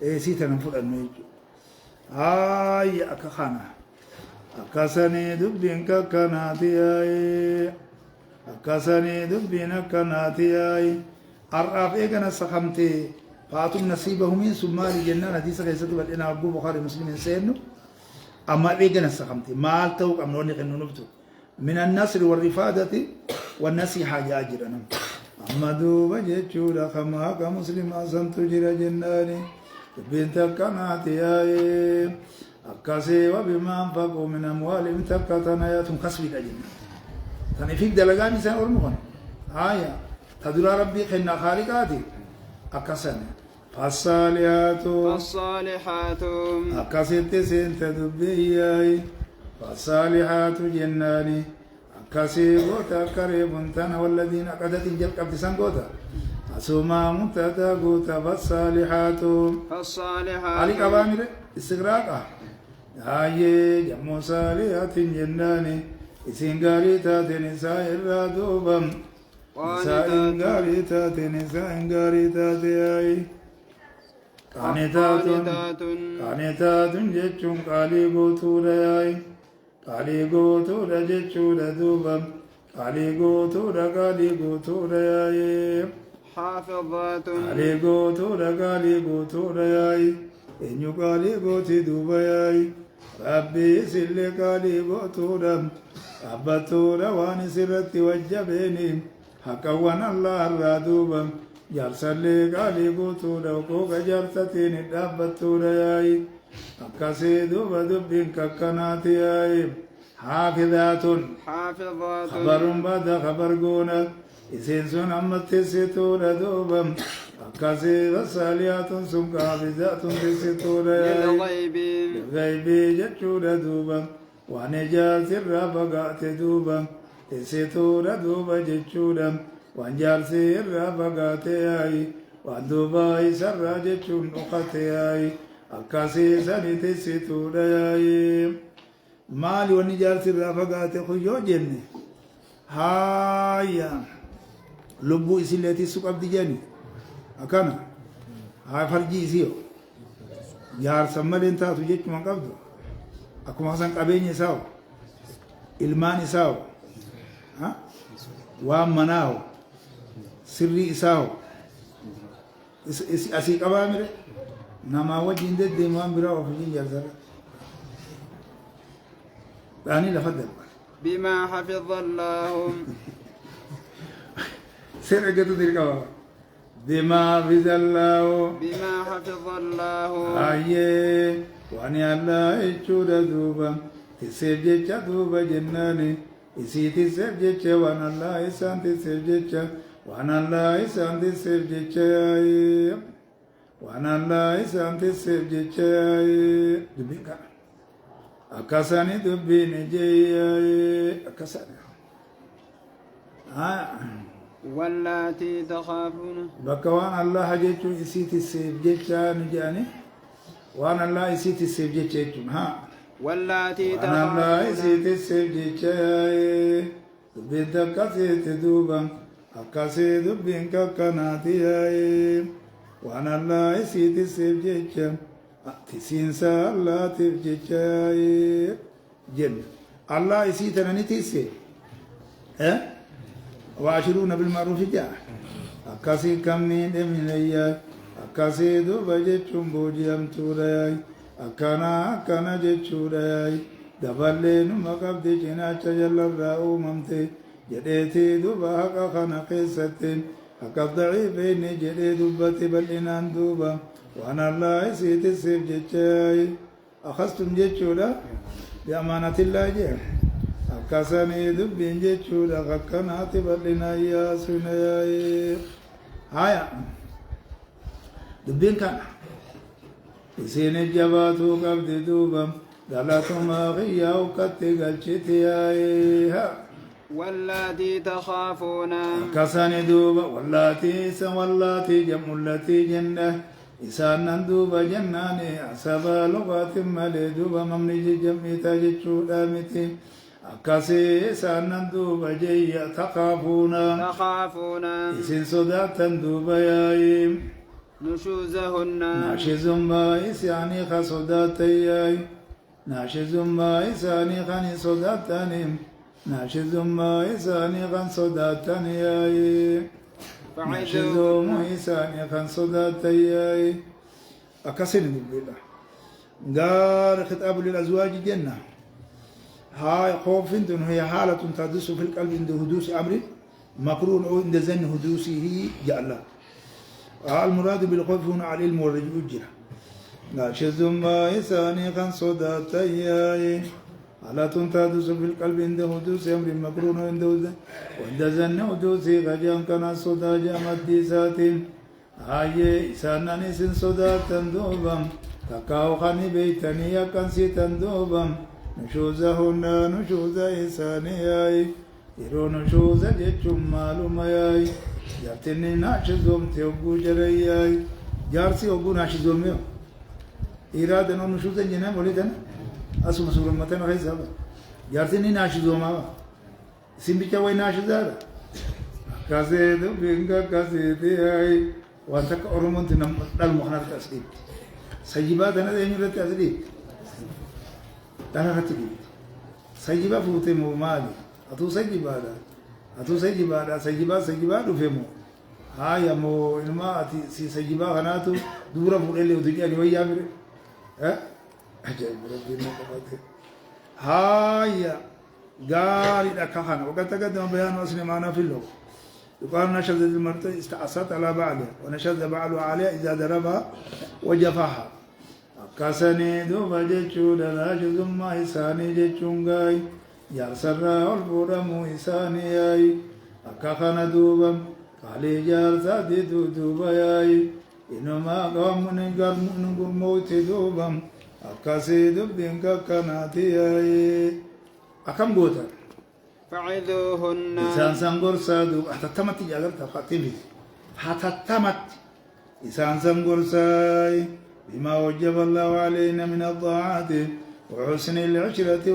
إيه سيتنا فلان يجو هاي أكخانا أكاسني دبين كناتي أكاسني دبين كناتي أرأف إيجنا سخمتي فاتم نصيبه من سمال جنة هذه سكيسة بدنا أبو بخاري مسلم سينو أما إيجنا سخمتي مال توك أمروني خنو نبتو من النصر والرفادة والنصيحة جاجرنا أما دوبا جيتشورا خما كمسلم أسنت جرى جناني بنت كناتي أكاسي وبما أنفقوا من أموالهم تبكتنا ياتهم كسبي الأجنة تنفيق دلقاني سنة ورمخن آية تدل ربي خنا خالقاتي أكاسني فالصالحات أكاسيت سنت دبياي فالصالحات جناني أكاسي غوتا قريب تنا والذين قدت الجل قبل سنغوتا أسوما منتتا غوتا فالصالحات عليك أبامر استغراقا هاي جمو صالحات جناني إسين غاري تاتي نساء الرادوبم نساء غاري تاتي هاي قانتات جتشون قالي غوتورا هاي قالي غوتورا جتشورا دوبم قالي غوتورا هاي حافظات قالي غوتورا هاي إنيو قالي غوتي دوبا هاي ربي سلي قالي غوتورا أبتورا واني سرتي وجبيني حقوان الله الرادوبا جارسلي قالي غوتورا وكوكا جارستين الدابتورا هاي أكاسي دوبا دبين ككناتي هاي حافظات خبر بعد خبر قونا إسين سن أمت تسيتورا دوبا أكاسي وصاليات سن قابضات تسيتورا للغيب جتشورا دوبا وانجار سرا فقات دوبا تسيتورا دوبا جتشورا وانجار سرا فقات هاي وان سرا جتشون أخت هاي أكاسي سني تسيتورا هاي مالي ونجار سرا فقات خيو جنة هاي لبو إسلاتي سوق عبد جاني أكنا ها فرجي سيو جار سمال انت تجيك ما قبضه اكو حسن قبيني ساو الماني ساو ها وامناو سري ساو اسي قبامر نما وجه ندد ما برا وفي جرزر داني لفضل بما حفظ الله سرقة تلك بما حفظ الله بما حفظ الله آيه واني الله يجود دوبا تسيب جيتش دوبا جناني إسي تسيب جيتش وان الله إسان تسيب جيتش وان الله إسان تسيب جيتش وان الله إسان تسيب جيتش دبين كان أكاساني دبين جي أكاساني واللاتي تخافون بكوان الله جيتشو إسي تسيب جيتش نجاني وان الله إسي تسيب جيتش ها واللاتي وان الله إسي تخافون تسيب جيتش دبين تكاسي تدوبا أكاسي دبين كاكناتي وان الله إسي تسيب جيتش تسينسا الله تفجيتش جن الله إسي تناني تسيب ها وعشرون بالمعروف جاء أكاسي كمين من أيام أكاسي دوبا جتشم بوجيام توراي أكانا جتشوراي دبالين مقابد جناچ جل الرأو ممتي جديتي دوبا حقا خانا قيستين أكاب ضعيفين جدي دوبتي بالإنان دوبا وأنا الله سيت السيف جتشاي أخذتم جتشولا بأمانة الله جاء أكاساني دبين جتشولا غكنات بالإنا يا سنياي هايا دبين كان إسين الجباتو قبض دوبا دلاتو ما غيا وكتي قلشتياي ها واللاتي تخافون أكاساني دوبا واللاتي جمع التي جنة إسان دوبا جناني أسابا لغات مالي دوبا ممني جمعي تاجتشو دامتي أكاسي إسان دوبا جي تخافون إسين صداتا دوبا يايم نشوزهن ناشزم ما إساني خصداتي ياي ناشزم ما إساني خاني صداتانيم ناشزم ما إساني خان صداتاني ياي ناشزم ما إساني خان صداتي ياي أكاسين بالله قال خطاب للأزواج جنة هاي خوف انتن هي حالة تحدث في القلب عند حدوث أمر مكروه أو عند زن حدوثه جاء الله المراد بالخوف هنا على العلم والرجوع الجرة لا شزم ما إساني خان صداتي على تحدث في القلب عند حدوث أمر مكروه وعند زن حدوثه غجان كان صدا جامد ديساتين هاي إسانا نسن صداتا دوبام تكاو خاني بيتني يكن سيتن دوبام نشوزهن نشوز إساني ياي يرو نشوز جتشم معلوم ياي جارتني ناشزوم تيوغو جري ياي جارسي اوغو ناشزوم يو إرادة نشوز جنة ولدن أسو مسؤول متن غير سبب جارتني ناشزوم أبا سيمبيكا وين ناشزارا كازيد بينكا كازيد ياي وانتك أرمون تنام المخنات تسليم سجيبات أنا ذي نور تسليم تنا هتجي سجيبا فوتي مو مالي أتو سجيبا دفمو هاي مو إنما أتي سجيبا خناتو دورا فوتي وتجي أني ويا مير ها أجل ربنا كفاته هاي قاري لكهان وقد تقدم بيان واسم معنا في اللغة يقال نشد المرأة استعصت على بعضها ونشد بعضها عليها إذا ضربها وجفاها أكاسني دوبا جتشو دلاش ثم إساني جتشونغاي جارسرا والفورمو إساني ياي أكاخنا دوبا قالي جارسا دوبا ياي إنما قامن قرموت دوبا أكاسي دبين كاكناتي ياي أكم قوتا فعذوهن إسان سنغور سادو أتتمت جاغر تفاتيبي أتتمت إسان سنغور ساي بما وجب الله علينا من الطاعات وحسن العشرة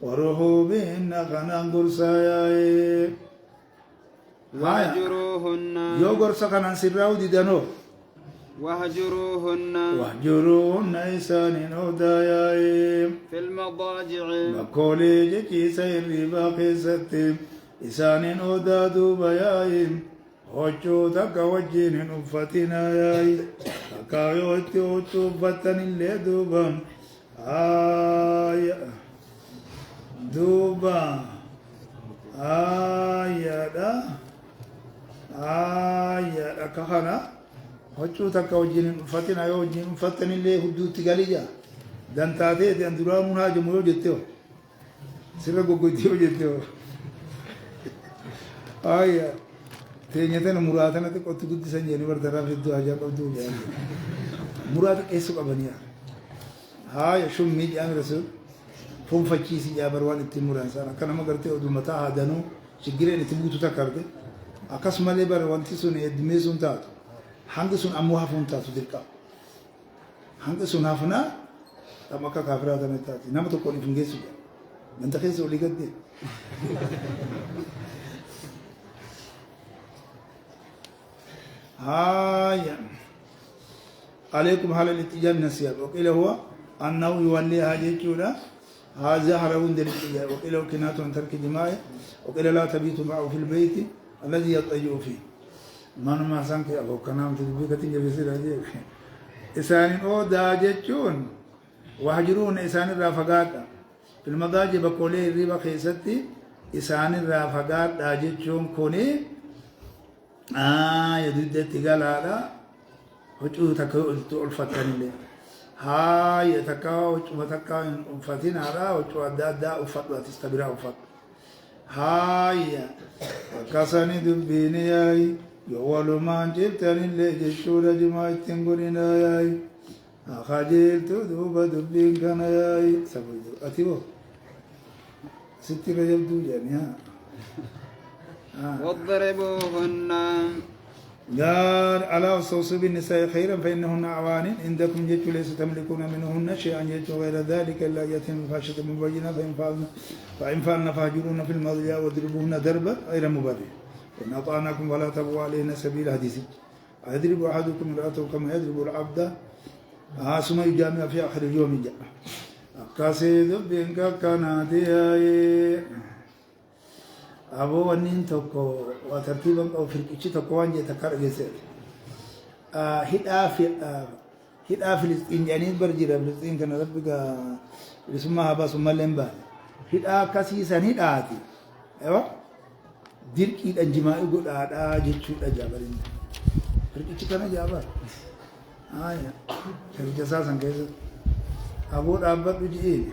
ورغوبهن خنانغور ساي واجروهن يو غور سكنان سراو دي دانو واهجروهن واهجروهن إسان أودايا في المضاجع بقولي جكي سير باقي ستم إسان أودا دوبا يايم وجو تكا وجين أفتنا ياي تكا يوتي فتن اللي دوبا آية دوبا آية دا آية دا كخنا وجو تكا وجين أفتنا يا وجين أفتن اللي هدو تقاليجا دان تاتي دان درامون هاجم يو جتيو سيرا قوتيو جتيو آية تينيتنا مراتنا تقول تقول تسنجني بردرا في الدو حاجة قبضو جاني مرات كيسو قبنيا هاي شو ميج أنا رسول فم فكيسي جابر وان التمران سانا كنا ما قرتي أدو متى هادانو شجرين تبوتو تكارده أكاس مالي بار وان تسون يدميزون تاتو هنگسون أموها فون تاتو دلكا هنگسون هافنا تماكا كافرا تمتاتي نما تو كوني فنجسو جا من تخيسو لقد دي هاي عليكم حال الاتجاه من السياق وقيل هو أنه يولي هذه الجولة هذا هرون دل الاتجاه وقيل هو كنات عن ترك دماء وقيل لا تبيت معه في البيت الذي يضطجع فيه ما سانك أبو كنام تدبيك تنجي بسير هذه إسان أو داجتون وهجرون إسان الرافقات في المضاجع بقولي الربا خيستي إسان الرافقات داجتون كوني يدود تقال هذا وجهه تكو الفتن له هاي تكو وجهه تكو فتن هذا وجهه دا وفتوى تستبرا وفت هاي كساني دبيني ياي يوالو ما جبتني اللي جشورة جماعة تنقلنا ياي خجلت دوبا دبين كان ياي سبوي أتيبو ستي رجب دو جاني واضربوهن قال ألا استوصوا بالنساء خيرا فإنهن أعوان عندكم جئت ليس تملكون منهن شيئا جئت غير ذلك إلا يتم فاشة مبينة فإن فعلن فاهجروهن في المضجع واضربوهن ضربا غير مبرح وإن أطعناكم فلا تبغوا عليهن سبيل حديث أيضرب أحدكم امرأته كما يضرب العبد ثم يجامع في آخر اليوم جاء أكاسيد بينك كاناتي أبو ونين توكو وترتيبا أو في الكتشي توكو وانجي تكار جسد هدا فلسطين يعني برجيرا فلسطين كان ربك اسمها باس مالمبا هدا كاسيسا هداتي ايوا ديركي دنجماء غدا جيتشو دجابرين الكتشي كان جابر آية كرجسا سانكيس أبو دابد جي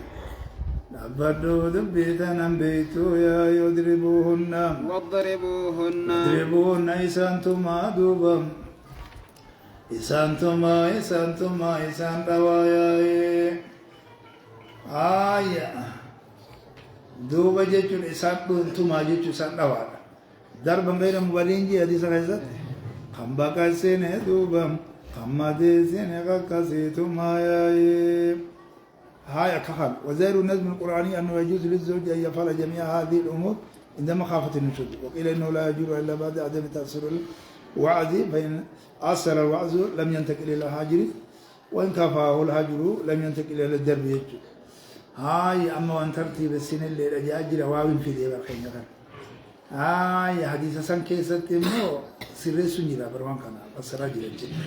دابدو دبيتنا بيتو يا يضربوهن واضربوهن إسانتما دوبا إسانتما إسان دوايا آية دوبا جيتشون إسان دونتما جيتشو سان دوايا دربا غير مبالين جي حديث غيزت خمبا سينه دوبا خمّا دي سينه كاسيتما يا هاي كحل وزير النظم القرآني أنه يجوز للزوج أن يفعل جميع هذه الأمور عندما خافت النشوز وقيل إنه لا يجوز إلا بعد عدم تأثير الوعظ فإن أثر الوعظ لم ينتقل إلى الهاجر وإن كفاه الهاجر لم ينتقل إلى الدرب يجوز هاي أما أن ترتيب السن اللي رجاجر واوين في ذي بالخير هاي حديث سان كيسة تمو سر سنجرا بروان كنا بسراجر الجنة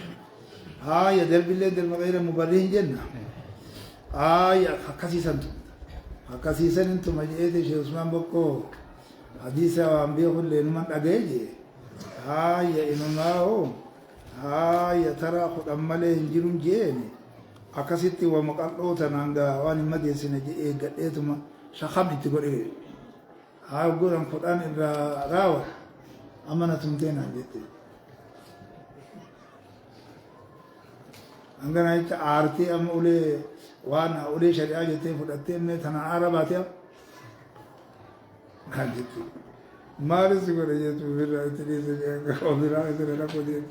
هاي درب اللي درب غير مبرهن جنة akkasiisan intuma je'eete Sheekh Usmaan Bokkoo hadiisa waan beekun leenuman dhagaye haaya inumaa'oo haaya taraa kudhan malee hin jirun je'eeni akkasitti wama qal'oo tanaan gaa waan hin madeessine je'ee gadheetuma shakam itti godhe haa godhan kudhan irraa raawwa amana tumteenaan jette hangana jecha aartii amma ulee وانا اولي شريعه جتي فدتي مي تنا عرباتي كان جتي مارس غره جتو في تريز او بيرا ترى كودي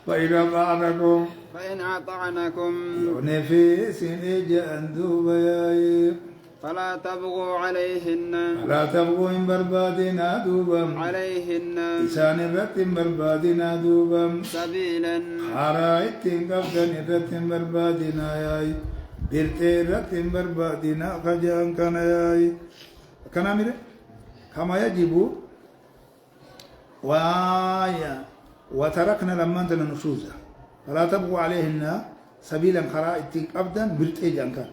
فإن أطعنكم فإن أطعنكم نفي سنج أندو بياي فلا تبغوا عليهن فلا تبغوا إن بربادنا دوبا عليهن إسان الرت بربادنا دوبا سبيلا حرايت قبضا الرت بربادنا ياي برتي الرت بربادنا خجان كان ياي كان أمير كما يجب وآية وتركنا لما أنت نشوزا فلا تبغوا عليهن سبيلا خرائط قبضا برتي جان كان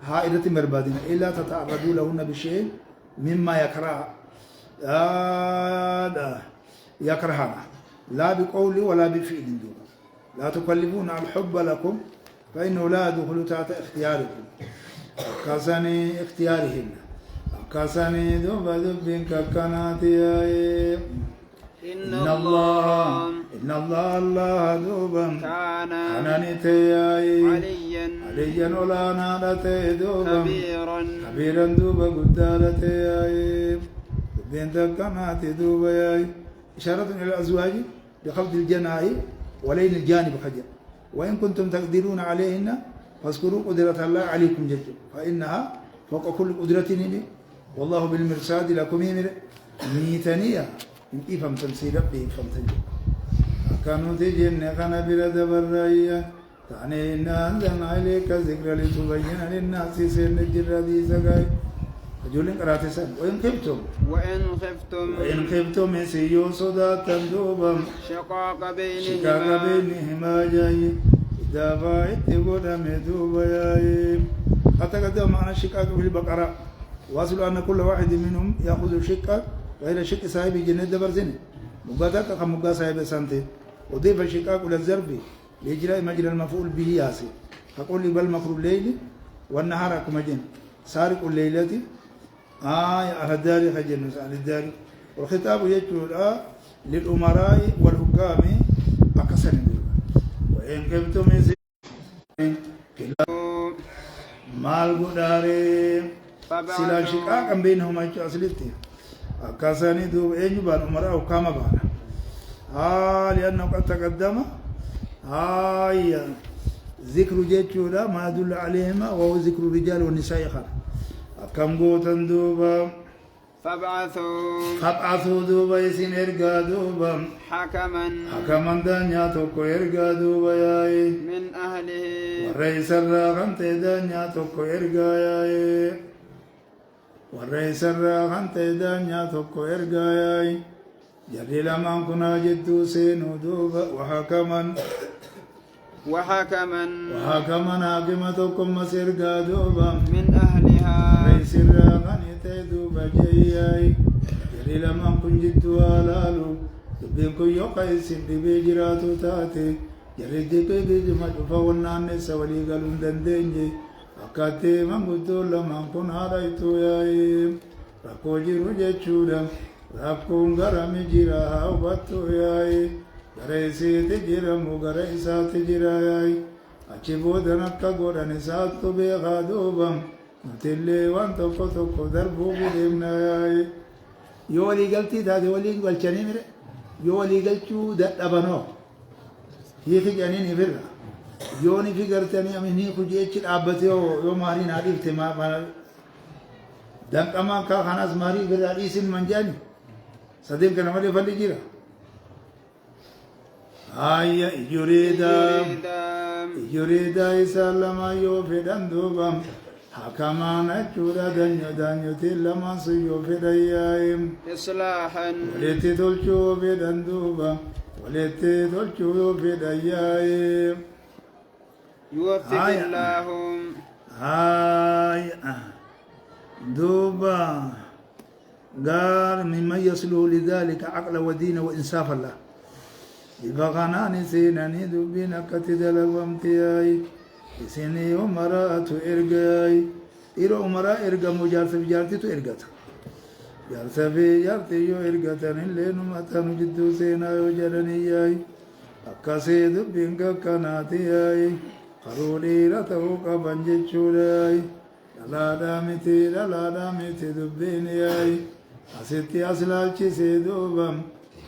هائدة مربادين إلا تتعرضوا لهن بشيء مما يكره يكرهنا لا بقول ولا بفعل دون لا تكلفون الحب لكم فإنه لا يدخل تحت اختياركم كسني اختيارهن كسني دب دب ككناتي إن الله دوبا كان عليا ولا نادته دوبا كبيرا دوبا قدالته بنت كنات دوبا إشارة إلى الأزواج بخفض الجناح ولين الجانب خجل وإن كنتم تقدرون عليهن فاذكروا قدرة الله عليكم جل فإنها فوق كل قدرة والله بالمرصاد لكم ميتانية إن إفهم تمثيل ربي إفهم تنجي كانوا تجن كان برد برية تعني إن أنزلنا إليك ذكر لتبين للناس سن الجرادي سقاي رجل قرات سن وإن خفتم سيو صدا تندوبا شقاق بينهما جاي إذا فايت قدم دوبا ياي أتقدم معنا الشقاق في البقرة واصل أن كل واحد منهم يأخذ شقا غير شق صاحب جنة دبرزين مقادك كمقا صاحب سنتي وضيف الشقاق إلى الزرب لإجراء مجرى المفعول به ياسي فقل لي بل مكر الليل والنهار كمجن سارق الليلة على الدار خجل على الدار والخطاب يجعل للأمراء والحكام أكثر وإن كنتم مال قداري سلا شقاق بينهما أصلتي أكاساني دوب أين بان أمراء وكام بانا لأنه قد تقدم ذكر جيتشولا ما يدل عليهما وهو ذكر الرجال والنساء خال كم قوتا دوبا فابعثوا دوبا يسين إرقا دوبا حكما دانيا توكو إرقا دوبا ياي من أهله والرئيس الراغنت دانيا توكو إرقا ياي والرئيس الراغنت دانيا توكو إرقا ياي جري لمن كنا جدو سينو دوبا وحكما حاكمتكم مسيرقا دوبا من أهلها رئيس الراغني دوبا جياي جري لمن كن جدو آلالو دبينكو يوقعي سندي بيجراتو تاتي جري ديكي بيجمع فاولنا نسا ولي قلون دندنجي أكاتي من قدو لمن كن هاريتو ياي ركو جيرو جيشودا rakkoon gara mijiraa hubattu yaay gara isiiti jiramu gara isaatti jira yaay achi boodan akka godhan isaattu beekaa duubam nutillee waan tokko tokko darbuu budeemna yaay yoo walii galtii taate walii galchanii mire yoo walii galchuu dadhabanoo hiiki janiin ifirra yoon ifi gartanii aminii kujeechi dhaabbate yoo maariin haa dhiifte danqamaa akka kanaas maarii birraa dhiisin manjaani صديق كان مالي فلي جيرا يريد يسلم يوفدان دوبام حكما نجورا دانيو تلما سيوفدايم إصلاحا ولتي تلشو فدان دوبام ولتي تلشو يوفدايم يوفق الله دوبا قال ممن يصله لذلك عقل ودين وإنصاف الله بغناني سيناني دبينا كتدل وامتياي سيني ومراءة إرقاي إيرو أمراء إرقا مجارس بجارتي تو إرقاتا جارس بجارتي يو إرقاتا اللي نمتانو جدو سينا يو جرنياي أكاسي دبين كناتياي خرولي رتوك بنجتشولاي لا دامتي دبينياي asitti aslaalchisee duubam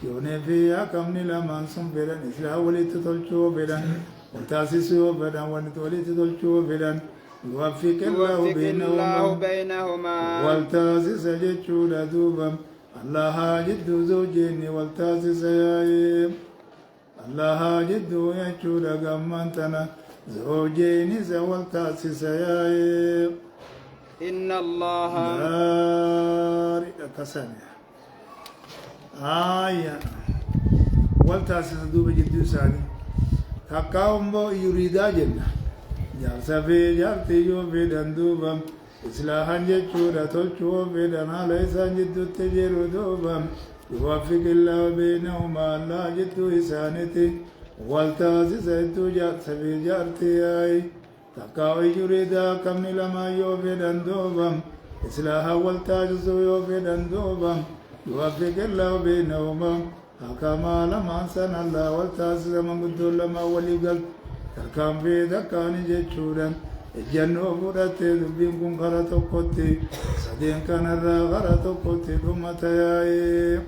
yoonee fi akkamni lamaan sun fedhan islaa walitti tolchuu fedhan wal taasisuu fedhan walitti tolchuu fedhan يوفق الله يوفق الله بينهما بينهما والتاسس جتشود دوبا الله جد زوجين والتاسس يايم الله جد يجود قمانتنا زوجين والتاسس يايم إن الله داري كسانيا آية والتاسس دوبا جد ساني تقاوم بو يريدا جنة جالسا في جارتي يو في دندوبا إصلاحا جتشودا تلشو في دنا ليسا جدو تجيرو دوبا يوفق الله بينهما الله جدو إسانتي والتاسس إدو جالسا في جارتي آي تقاو يريدا كمن لما يو في دندوبا إصلاحا والتاسس يو في دندوبا يوفق الله بينهما حكما لما سن الله والتاسس من قد لما ولي قلب تركان في دكاني جتشودا الجنة فرطي دبين كن غرطو قطي سدين كان الرا غرطو قطي دمت ياي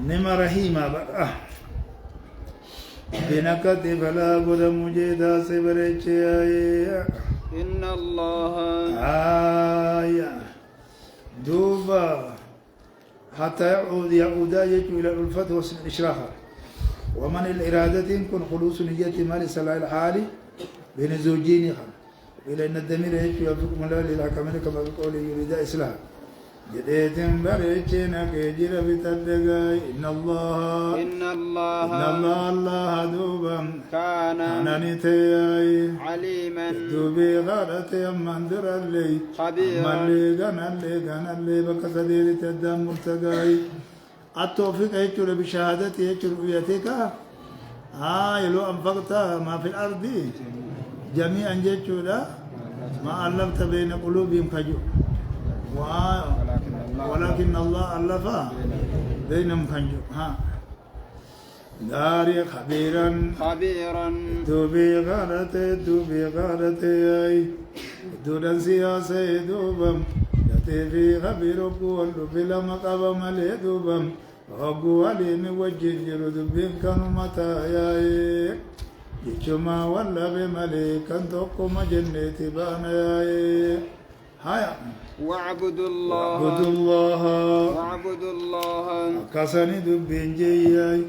نما رحيما بقى بنكت فلا قد مجيدا سبريتش ياي إن الله آية دوبا حتى يعود يجو إلى الألفة وسن إشراها ومن الإرادة يكون خلوص نية مال صلاح الحالي بين الزوجين خل إلى أن الدمير يجو يفق ملال الحكمين كما بقول يريد إصلاح جديتم بريتشنا كيجر بتدقاي إن الله الله دوبا كان نتياي عليما دوبي غارت يمن در اللي خبيرا غن اللي بكسدير تدام مرتقاي التوفيق يجر بشهادتي يجر رؤيتك لو أنفقت ما في الأرض جميعا جيتشودا ما ألفت بين قلوبهم كجو ولكن الله ألف بينهم كنجو داري خبيرا دوبي غارت أي دودا سياسة دوبم لتفي خبير قول بلا مقاب ملي دوبم وقو عليم وجه جرد بين كانوا متى ياي جيشما ولا بملي كان تقوم جنتي بانا ياي هيا واعبدوا الله كساني دبين جياي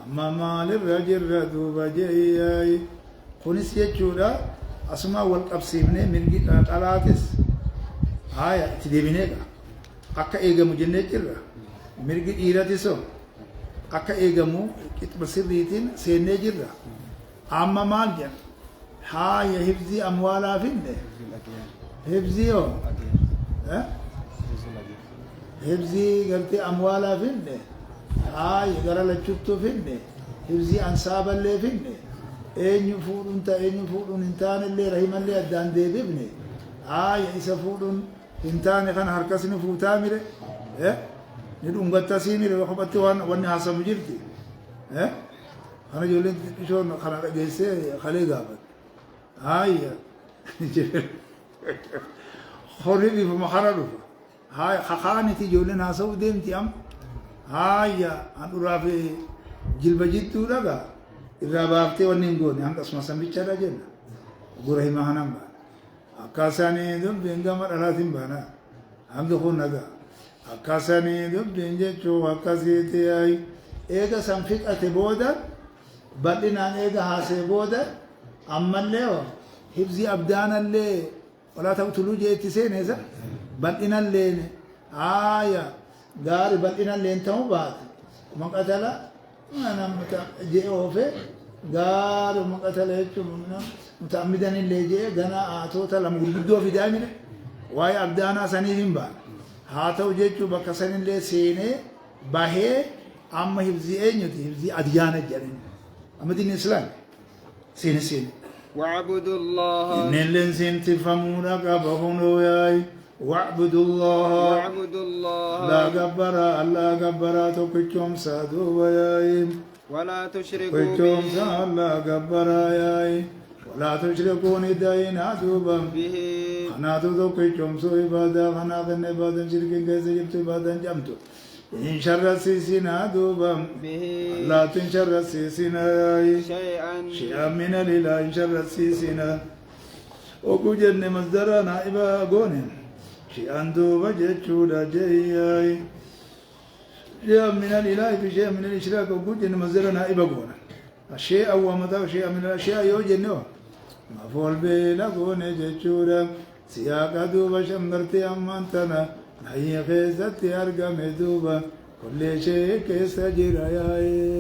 أما مال الرجل دوبا جياي خنس يجودا أسماء والقبسيمني من جد الاتس هيا تدبينيكا أكا إيجا مجنة جرا من جد إيراتيسو أكا إيجا مو كتبسيريتين سيني جرا أما مال جن هيا حفظي أموالا فيني حفظيو حفظي قلت أموالا فيني قرأ لجبتو فيني حفظي أنصاب اللي فيني أين يفورون انتان اللي رحم اللي أدان دي ببني إسا فورون انتان خان هركسني فوتامي ندون قطاسيني لوحبتي واني حاسم جلتي أنا جولين شون خانا رجيسي خلي قابل خربي في محرره خخانتي جولين هاسو ديمتي أم أنا رافي جلب جدو لغا الرابطة وننقوني هم اسمه سمبيتشا رجلنا قرهي ما هنم بان أكاساني دم بينغمر ألاتين بانا هم دخون نغا أكاساني دم بينجي چو أكاسيتي أي إيغا سنفق أتبودا بدنا إيغا هاسي بودا أما اللي حفظي أبدانا اللي ولا تقتلوا جيتي سين إذا بدنا اللي غاري بدنا اللي انتهوا بعد من قتل أنا جئوا في غاري من قتل متعمدا اللي جئ غنا آتوتا لمقدوا في دامنا واي أبدانا سنين بعد هاتو جيتشو بكسن اللي سيني باهي أما حفظي أينيوتي حفظي أديانا جرين أما دين الإسلام سيني واعبدوا الله إن اللي تفهمونا قبهنو ياي واعبدوا الله لا قبرا الله قبرا تكتم سادو وياي ولا تشركوا كتم سا الله قبرا ياي ولا تشركوا ندين عدوبا به خنا تكتم سو إبادة خنا ذن إبادة شركين كيس جبت إبادة جمتو إن شر سيسنا دوبا به لا تنشر سيسنا شيئا من الإله إن شر سيسنا وقو جن مصدر نائبا قوني شيئا دوبا جتشودا جياي شيئا من الإله في شيئا من الإشراك وقو جن مصدر نائبا قونا الشيء أو متى شيئا من الأشياء يوجنه مفعول به قوني جتشودا سياقا دوبا شمبرتي أمانتنا هي خيزتي أرقم دوبا كل شيء كيس جرى يا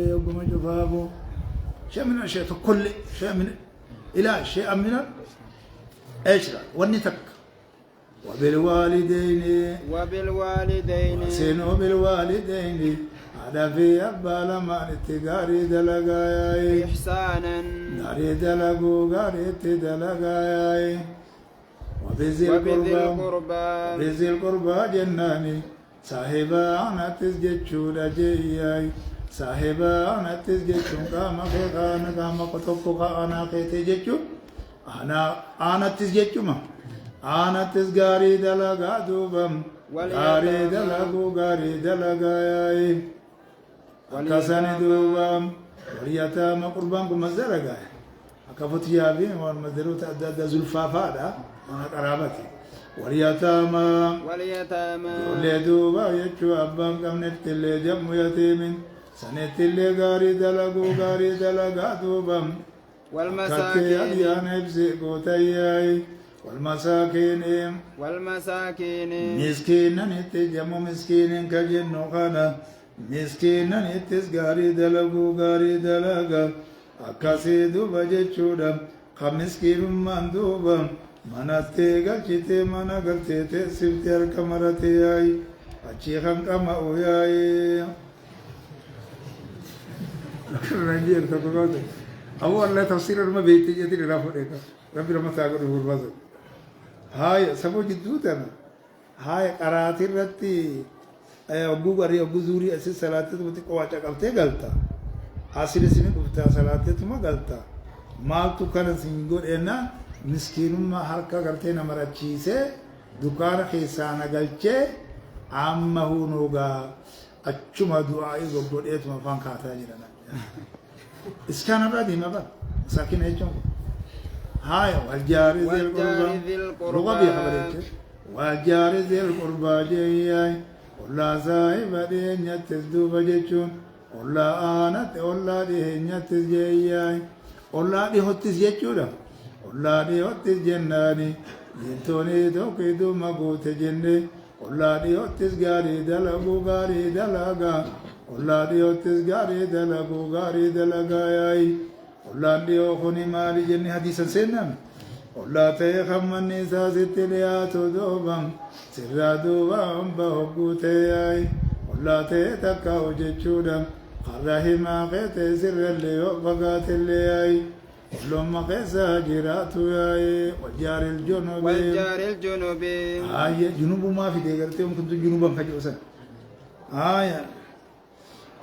يوم جفافو شيء من الشيء كل شيء من إلى شيء من إيشرا والنتك وبالوالدين سينو بالوالدين هذا في أبال ما نتقاري دلقاي إحسانا قاري دلقو قاري تدلقاي وبذي القربى جناني صاحبا أنا تسجد جياي صاحبا أنا تسجد قام خيقانا قام قطبك أنا خيتجد أنا تسجد ما أنا تسجاري دلقا دوبم غاري دلقو غاري دلقاي وكساني دوبم واليتامى قربانكم مزدرقاي أكفت يابين والمزدرو تعداد زلفافادا أنا قرابتي واليتامى ولدوبا يجوا أبان كم نتلي جم يتيمين سنتلي غاري دلقو غاري دلقا دوبم والمساكين مسكينا نتجمع مسكين كجنو خانا مسكينا نتس غاري دلقو غاري دلقا أكاسي دوبا جتشودا خمسكين من دوبا مناتي galchite mana galtete sifte harka marate yayi achi hanqama oyayi rangier to gogote awu Allah tafsir ma beiti jeti rafu deka rabbi rahmat agar gurbazo hay sabo jiddutana hay qarati ratti abu gari abu zuri asi salatu muti qawacha qalte galta asili sini gufta salatu tuma galta mal tu kana singo ena مسكينما حركة كرتين مرتشيسة دكان خيسانا قلتشي عمه نوغا أتشما دعائي قبضو إيت مفان كاتا جرانا إسكان أبدا ما بد ساكن هيتشون هاي والجار ذي القربى رغبي خبريتش والجار ذي القربى جياي ولا صاحب دين يتزدو بجيشون ولا آنت ولا دين يتزجياي ولا دي هتز جيشودا Olladi ottis jennani jintoni tokkidu magute jenne olladi ottis gari dalagu gari dalaga olladi ottis gari dalagu gari dalaga yai olladi okhuni mali jenni hadisan sennan ollate khammanni sasitti liyaatu dobam sirra dobam bahogute yai ollate takka ojechuda qarrahima qete sirra liyo bagate yai لما قيسا جراتو ياي وجار الجنوب جنوب ما في ديغرتي ممكن جنوبا فجوسا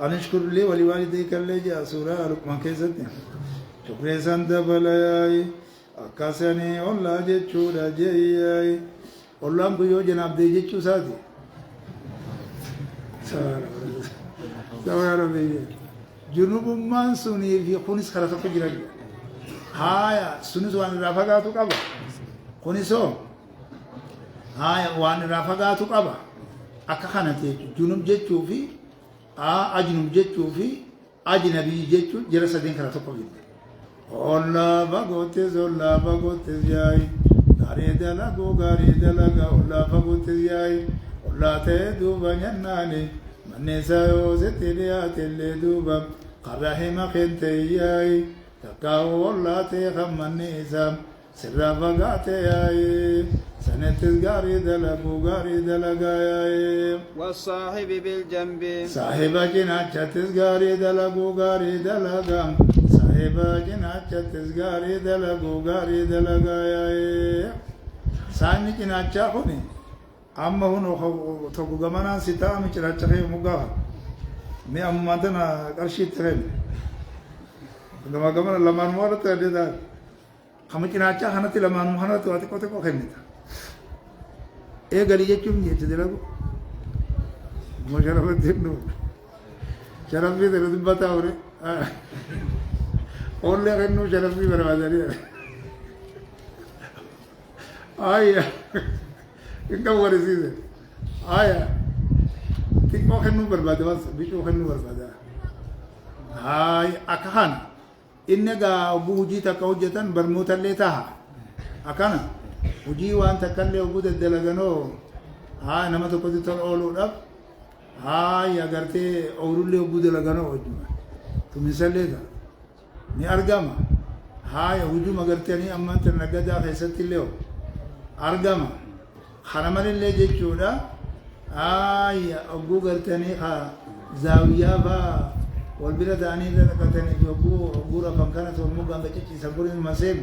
أنشكر لي ولوالديك اللي جاء سورة لقمان كيستي شكرا سنت بلاي أكاسني والله جتشو دا جياي والله أمكو يو جناب دي جتشو ساتي سوى ربي جنوب ما سوني في خونس خلطة جرالي هايا سنس وان رافقاتو قبا خونسو هايا وان رافقاتو قبا أكا خانتي جنوب جتشو في أجنوب جتشو في أجنبي جتشو جرسة دين خلطة قبا الله بغوتز جاي غاري دلقا الله بغوتز جاي الله تيدو بنيناني من نسايو ستليات اللي دوبا قرحي خنتي جاي تكاو الله تيخمن نسام سرا فقاتي جاي سنتز غاري دلقا جاي والصاحب بالجنب صاحبا جناچا تزغاري دلقا صاحبا جناچا تزغاري دلقا ياي ساني جناچا خوني اما هونو توغو غمانا سيتا مچراچا خي مغا مي امانتنا قرشي ترين غما لمان مورت ددا خمي جناچا خنتي لمان مهنت واتي كوتي كو خنيتا اي غلي جچوم جيت دلغو ما شرفت النور شرف في ذلك بتاوري قول لي إنه شرف في بربادري آية إنك ورثيزة آية تكمو خنو بربادة بس بيشو خنو بربادة هاي أكهان إنك بوجي تكوجتن برموت اللي تها أكنا وجي وأنت كله وجود الدلجانو هاي نما تقولي تقول أولو رب هاي أقرتي أورولي وجود الدلجانو وجمع تمثل ده ني أرجما هاي وجود أقرتي أني أما أنت نجدا خيست الليو أرجما خرمال اللي جيتشودا هاي أبو قرتني خا زاوية با والبلد أني ذا قرتني أبو رقم كانت والموجان بتشي سبورين المسيب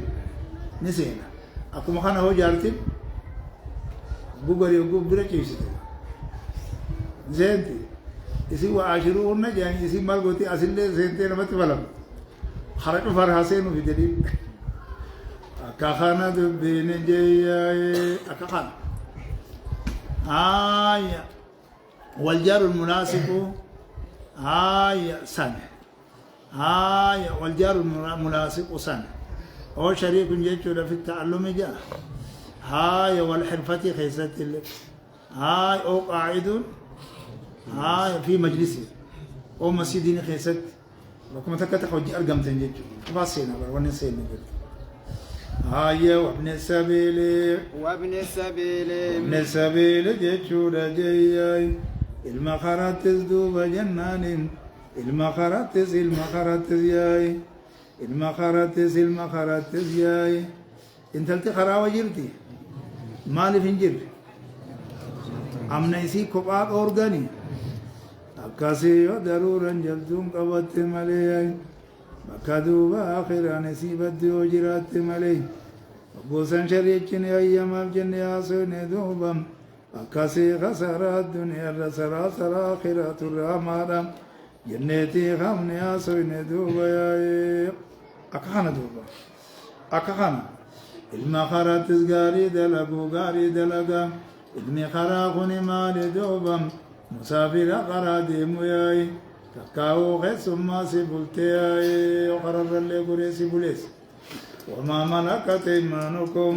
نسينا أكو مخانا هو جارتين بوغري وغو بريتشي زينتي يسي وعاشروهن يعني يسي مالغوتي أسلي زينتي نمت فلم خرج فرحسين في دليل أكاخانا دبين جياي أكاخانا آية والجار المناسب آية سنة آية والجار المناسب سنة هو شريك جيتشو في التعلم جاء هاي والحرفة خيست هاي أو قاعد هاي في مجلسي أو مسجدين خيست وكما تكتح وجه أرقم تنجيتشو فاسينا ونسينا هاي وابن السبيل ابن السبيل جيتشو رجياي المخرات تزدوب جنان المخرات ياي المخرات ياي انت التخرا وجرتي مالي فنجر امنيسي كوباق اورغاني اكاسي ضرورا جلدون قبت ملي مكادوبا اخر نسيب الديو جرات ملي بوسن شريكني ايام الجنة ياسون دوبم اكاسي خسارات الدنيا رسرا سرا اخرات الرامادا جنتي خمني ياسون دوبا يا اكخانا دوبا اكخانا المخرات غاري دلغا ابن خراقني مال دوبم مسافر قرادي موياي تكاو غيس ما سبلتياي وقرر اللي قريسي بوليس وما ملكت ايمانكم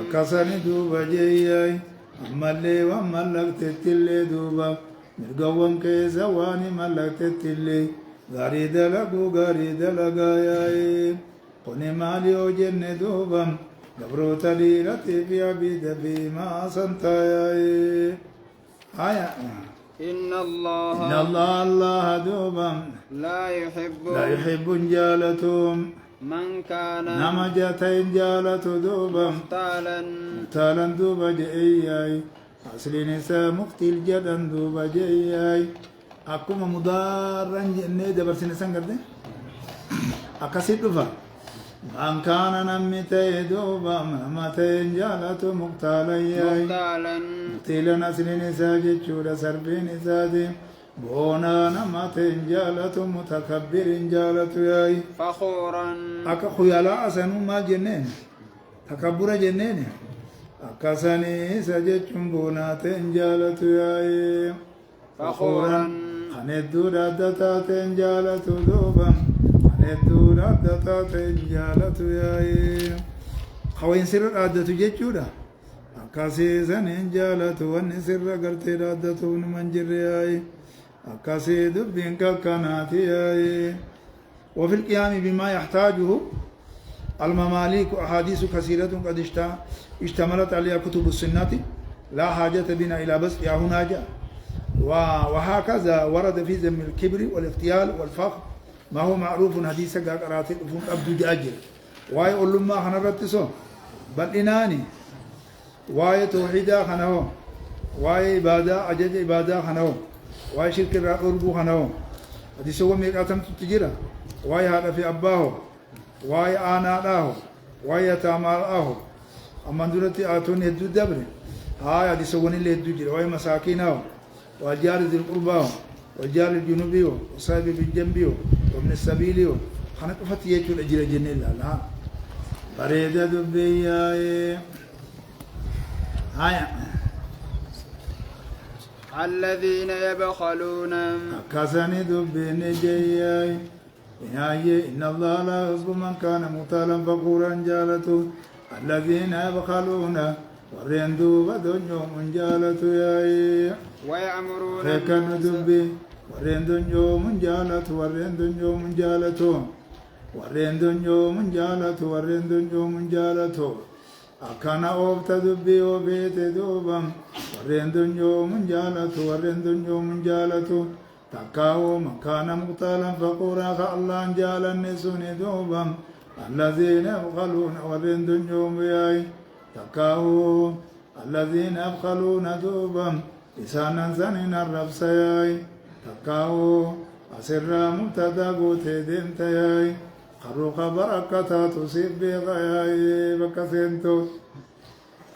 اكسني دوبا جياي اما اللي وملكت اللي دوبا مرقوم كيسا واني ملكت اللي غاري دلغا ياي قني مالي وجن دوبم قبرو تليلتي في عبيد بما سنتايا آية إن الله دوبم لا يحب جالتهم من كان نما جاتين جالت دوبم تالا دوبا جئياي أصلي نساء مقتل جدا دوبا جئياي أكما مضارا جنة دبرسين سنقرد أكسيد دفا من كان نمتي دوبا نمتين جالت مقتالا نسل نساء جتشورا سربين نسادي بونا نمتين جالت متكبر جالت ياي فخورا أكا خيالا أسنو ما جنين تكبر جنين أكا سني سجتشم بوناتين جالت ياي فخورا خندو ردتاتين جالت دوبا الدور عدت جالت ياي خوين سر عدت جيتشودا أكاسي سنين جالت والنسر قرت عدت من جرياي أكاسي دبين ككنات ياي وفي القيام بما يحتاجه المماليك أحاديث كثيرة قد اشتملت عليها كتب السنة لا حاجة بنا إلى بس يا هنا جاء وهكذا ورد في ذم الكبر والاغتيال والفخر ما هو معروف حديثا قرات الفون عبد جاجر واي اقول ما خنا رتسو بل اناني واي توحيدا خناو واي عباده اجج عباده خناو واي شرك الربو خناو حديث هو ميقاتم تجرا واي هذا في اباه واي انا داه واي تامال اما دولتي اتوني يد دبر هاي حديث هو اللي يد جرا واي مساكينه والجار ذي القربى والجار الجنوبي وصاحب بالجنبي وابن السبيل خنا قفت يجو الاجر جنة لا بريدة دبي هاي الذين يبخلون كسني دبين جياي إن الله لا يحب من كان مختالا فخورا جالته الذين يبخلون ورندوا بدنيو من جالته ياي ويأمرون فكان دبي ورندنيو من جالته ورندنيو من جالته ورندنيو من جالته ورندنيو من جالته أكنا أوفت دبي وبيت دوبم ورندنيو من جالته ورندنيو من جالته تكاو مكان مختالا فقورا فالله جالا نسون دوبم الذين يبخلون ورندن يوم ياي تكاو الذين يبخلون دوبم إسانا سنين الرب سياي تكاو أسر مبتدا قوتي دمت ياي خروق بركة تصيب بغياي بكسنتو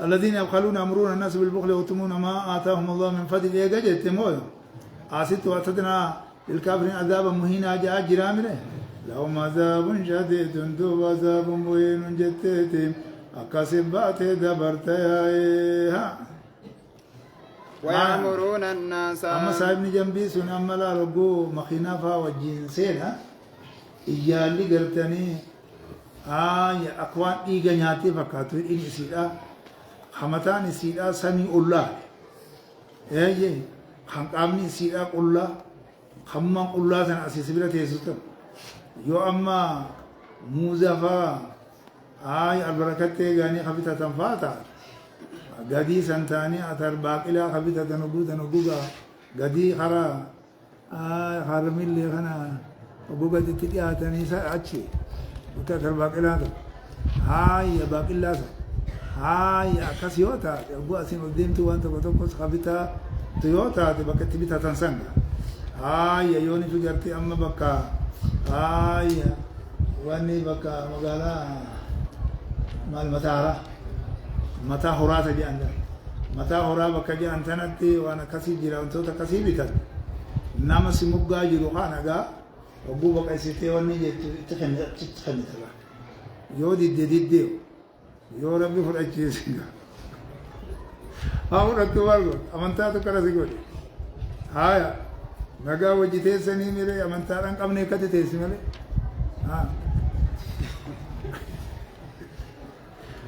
الذين يبخلون أمرون الناس بالبخل ويكتمون ما آتاهم الله من فضل يجت مويه آسيت وأعتدنا للكافرين عذابا مهينا جاء جرامره لهم عذاب شديد دوب عذاب مهين جتيت أكسبات دبرت يا ويأمرون الناس أما صاحبني جنبي سن أما لا رجو مخينا فا وجنسين إيالي قلتني يا أكوان إيجا نياتي فكاتو إن سيدا خمتان سيدا سمي الله إيه خمقامني سيدا قلا خمان قلا سن أسيس بلا تيسوتا يو أما موزفا البركة تيغاني خفيتا تنفاتا غدي سنتاني أثر باقلا خفيتا تنقوغا غدي خرا خرمي اللي خنا وقوغا تتلياتني سأتشي أثر باقلا يا باقلا يا كسيوتا أبو أسين وديمتو وانت وتوكس خفيتا تويوتا تبقى تبيتا تنسنغا يا يوني فجرتي أما بكا يا واني بكا مقالا مال متاهرة متى هراتا جي عندنا متى هرا بكا جي أنتنتي وانا كسي جيرا انتوتا كسي بيتا ناما سمقا جيرو خانقا وقو بكا سيتي واني جي تخني تلا يو دي ديو يو ربي فرأيكي سنغا هاو رتو والغو أمانتا تو كرا سيقولي هايا نغا وجي سني ميري أمانتا رنق أمني كتي تيسي ميري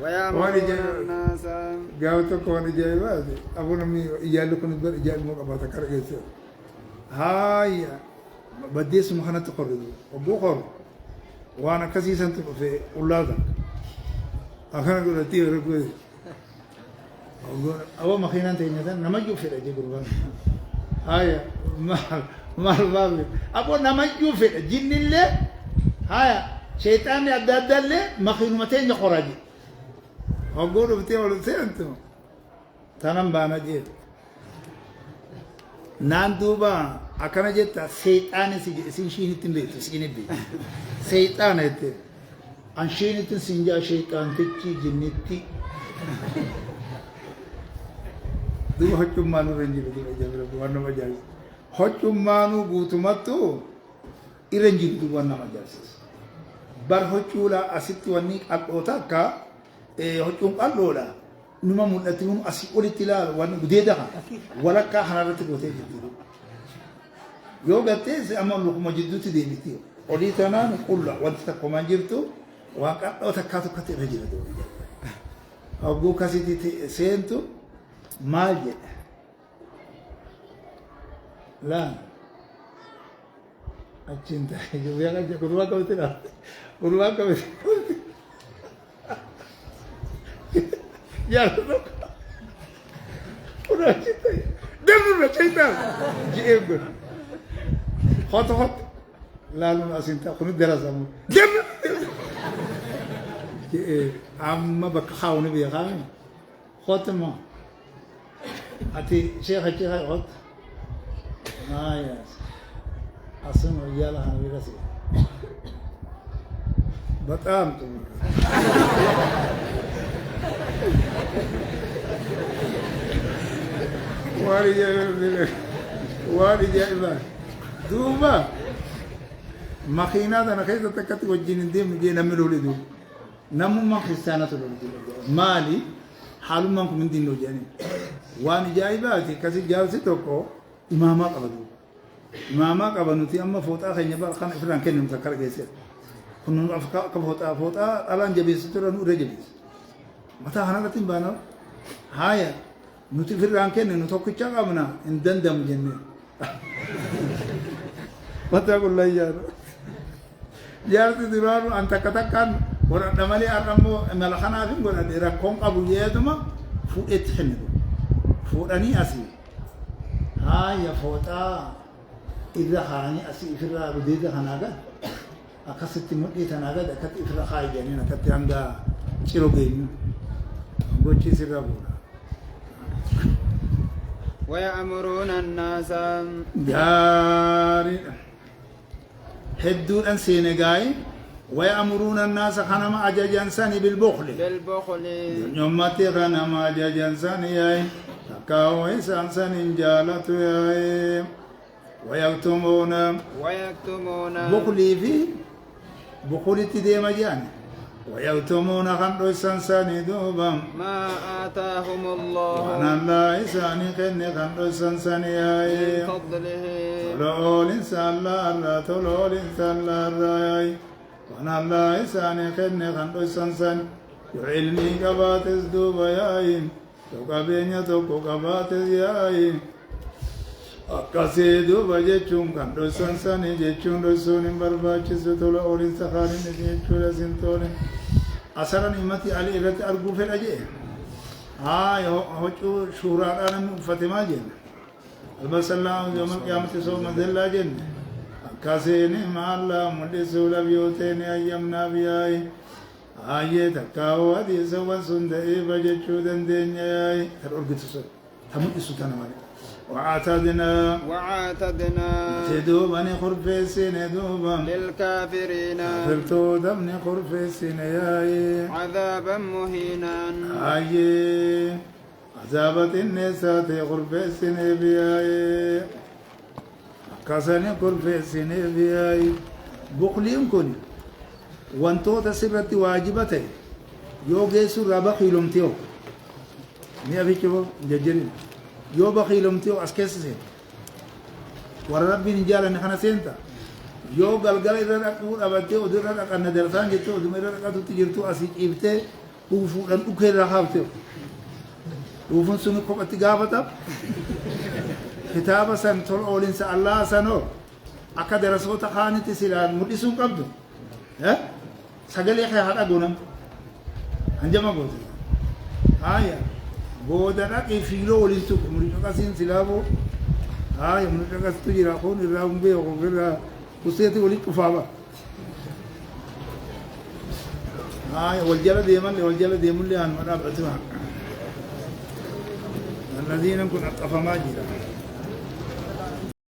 ويأمرون الناس قاوتو كوني جاي بادي أبو نمي إيالو كنت بر إيالو مقاباتا كرا هايا بديس مخانا تقردو أبو خور وانا كسي سنتو في أولادا أخانا قول تيو ركوزي أول ما خينا تيجي نتان نمجيو في الأجي قربان هايا مال أبو نمجيو في الجن اللي هايا شيطان يدد اللي ما خينو متين يخرجي أقولوا بتيولو سنتو تنام بانا جيت ناندوبا أكنا جيتا شيطان سينشيني تنبيتو سينبي شيطان هتي أنشيني تنسنجا شيطان تجي جنتي دو هجمانو رنجيل دو جابر وانا مجاز هجمانو بوتماتو إرنجيل دو وانا مجاز بار هجولا أسيت وانيك أقوتاكا هجوم قالولا نما ملتهم أسي أولتلا وانا بديدا ولا كا حنارتك وتيجي يو بتيز أما لكم جدوتي ديمتيو أوليتنا نقول وانت تكمان جرتو وانك أوتاكاتو كتير رنجيل دو أبو كاسيتي سينتو ماجي لا أجنتا يبغى كذا كرونا كويتنا كرونا كويت يا لو كرونا أجنتا دمنا أجنتا جيب خط لا لا أجنتا كنا دراسة دم أما بكخاوني بيخاون خط ما أتي شيخ غط ياس أصلا ويالا هنبي راسي بتأم تقول واري جاي دوبا مخينا ده نخيز تكت وجين ديم جينا ملولي دو نمو ما خستانا تقول مالي حالو ما من دين لو جاني وان جايباتي كسي جالسي توكو إماما قبضو إماما قبضو تي أما فوتا خيني بار خان إفران كن نمسكر جيسير كنون أفكا كفوتا فوتا ألان جبيس ترى نور جبيس متى هنا لتين بانا هايا نوتي إفران كن نتوكي تشاقمنا إن دندم جنة متى أقول لا يار جالسي ترى أنت كتكان ورا دمالي أرمو ملخنا فين قلنا ديرا كون أبو يدما فوت حنو فوت أني أسي هاي فوتا إذا خاني أسي إفرا بديد خناغا أكست مدي تناغا دكت إفرا خاي جاني نكت يانغا شيرو جيني بوشي سيرابورا ويأمرون الناس جاري هدون أن سينغاي ويأمرون الناس خنما أجاجان ساني بالبخل يومتي خنما أجاجان ساني ياي تكاو إسان ساني جالت ياي ويكتمون بخلي في بخلي تديم جاني ويكتمون خنو إسان ساني دوبا ما آتاهم الله وأنا الله إساني خني خنو إسان ساني ياي من فضله تلول إنسان الله تلول إنسان الله ياي وانا الله إساني خني خندو إسانسان يعلمي قباتز دوبا ياين توقبينيا توقو قباتز ياين أكاسي دوبا جيچون خندو إسانساني جيچون رسولين برباچس تولا أولين سخارين جيچون رسين تولين أسرا نعمتي علي إرت أرقو في الأجي هوچو شورا آنم فتما جين البسالله يوم القيامة سوما ذلا جين كاسيني مالا مدسولا بيوتيني أيامنا بياي آيه تكاو هذه سوى سندئي بجتشو دندينياي ترورغت سوى تموت سوتانا مالي وعاتدنا تدوبني خرفيسين دوبا للكافرين فرتو دمني خرفيسين ياي عذابا مهينا آيه عذابة النساء خرفيسين بياي كاساني كورفيسيني بياي بخليم كوني وانتو تسرتي واجبته يو جيسو رابا خيلومتيو مي ابي كيبو ججرين يو بخيلومتيو اسكيسسي وربي نجالا نخنا سينتا يو غلغل اذا اقول ابتي ودر اقن درسان جتو دمر رقاتو تجرتو اسي ايبته وفو دن اوكير راحتو وفن سمي كوبتي غافتا كتابة سنتول أولين الله سنو أكاد رسول تخاني تسيلان مدرسون قبضو ها سجل يا خيار أقولهم هنجما قلت هايا بودنا كيفيلو أولين سوق مدرسون كاسين سلابو هايا مدرسون كاس تجي راكون الرام بيه وغيره وسيتي أولين كفابا هايا والجلة ديمن لي أن مرا بتوها الذين كن أطفى ما جرا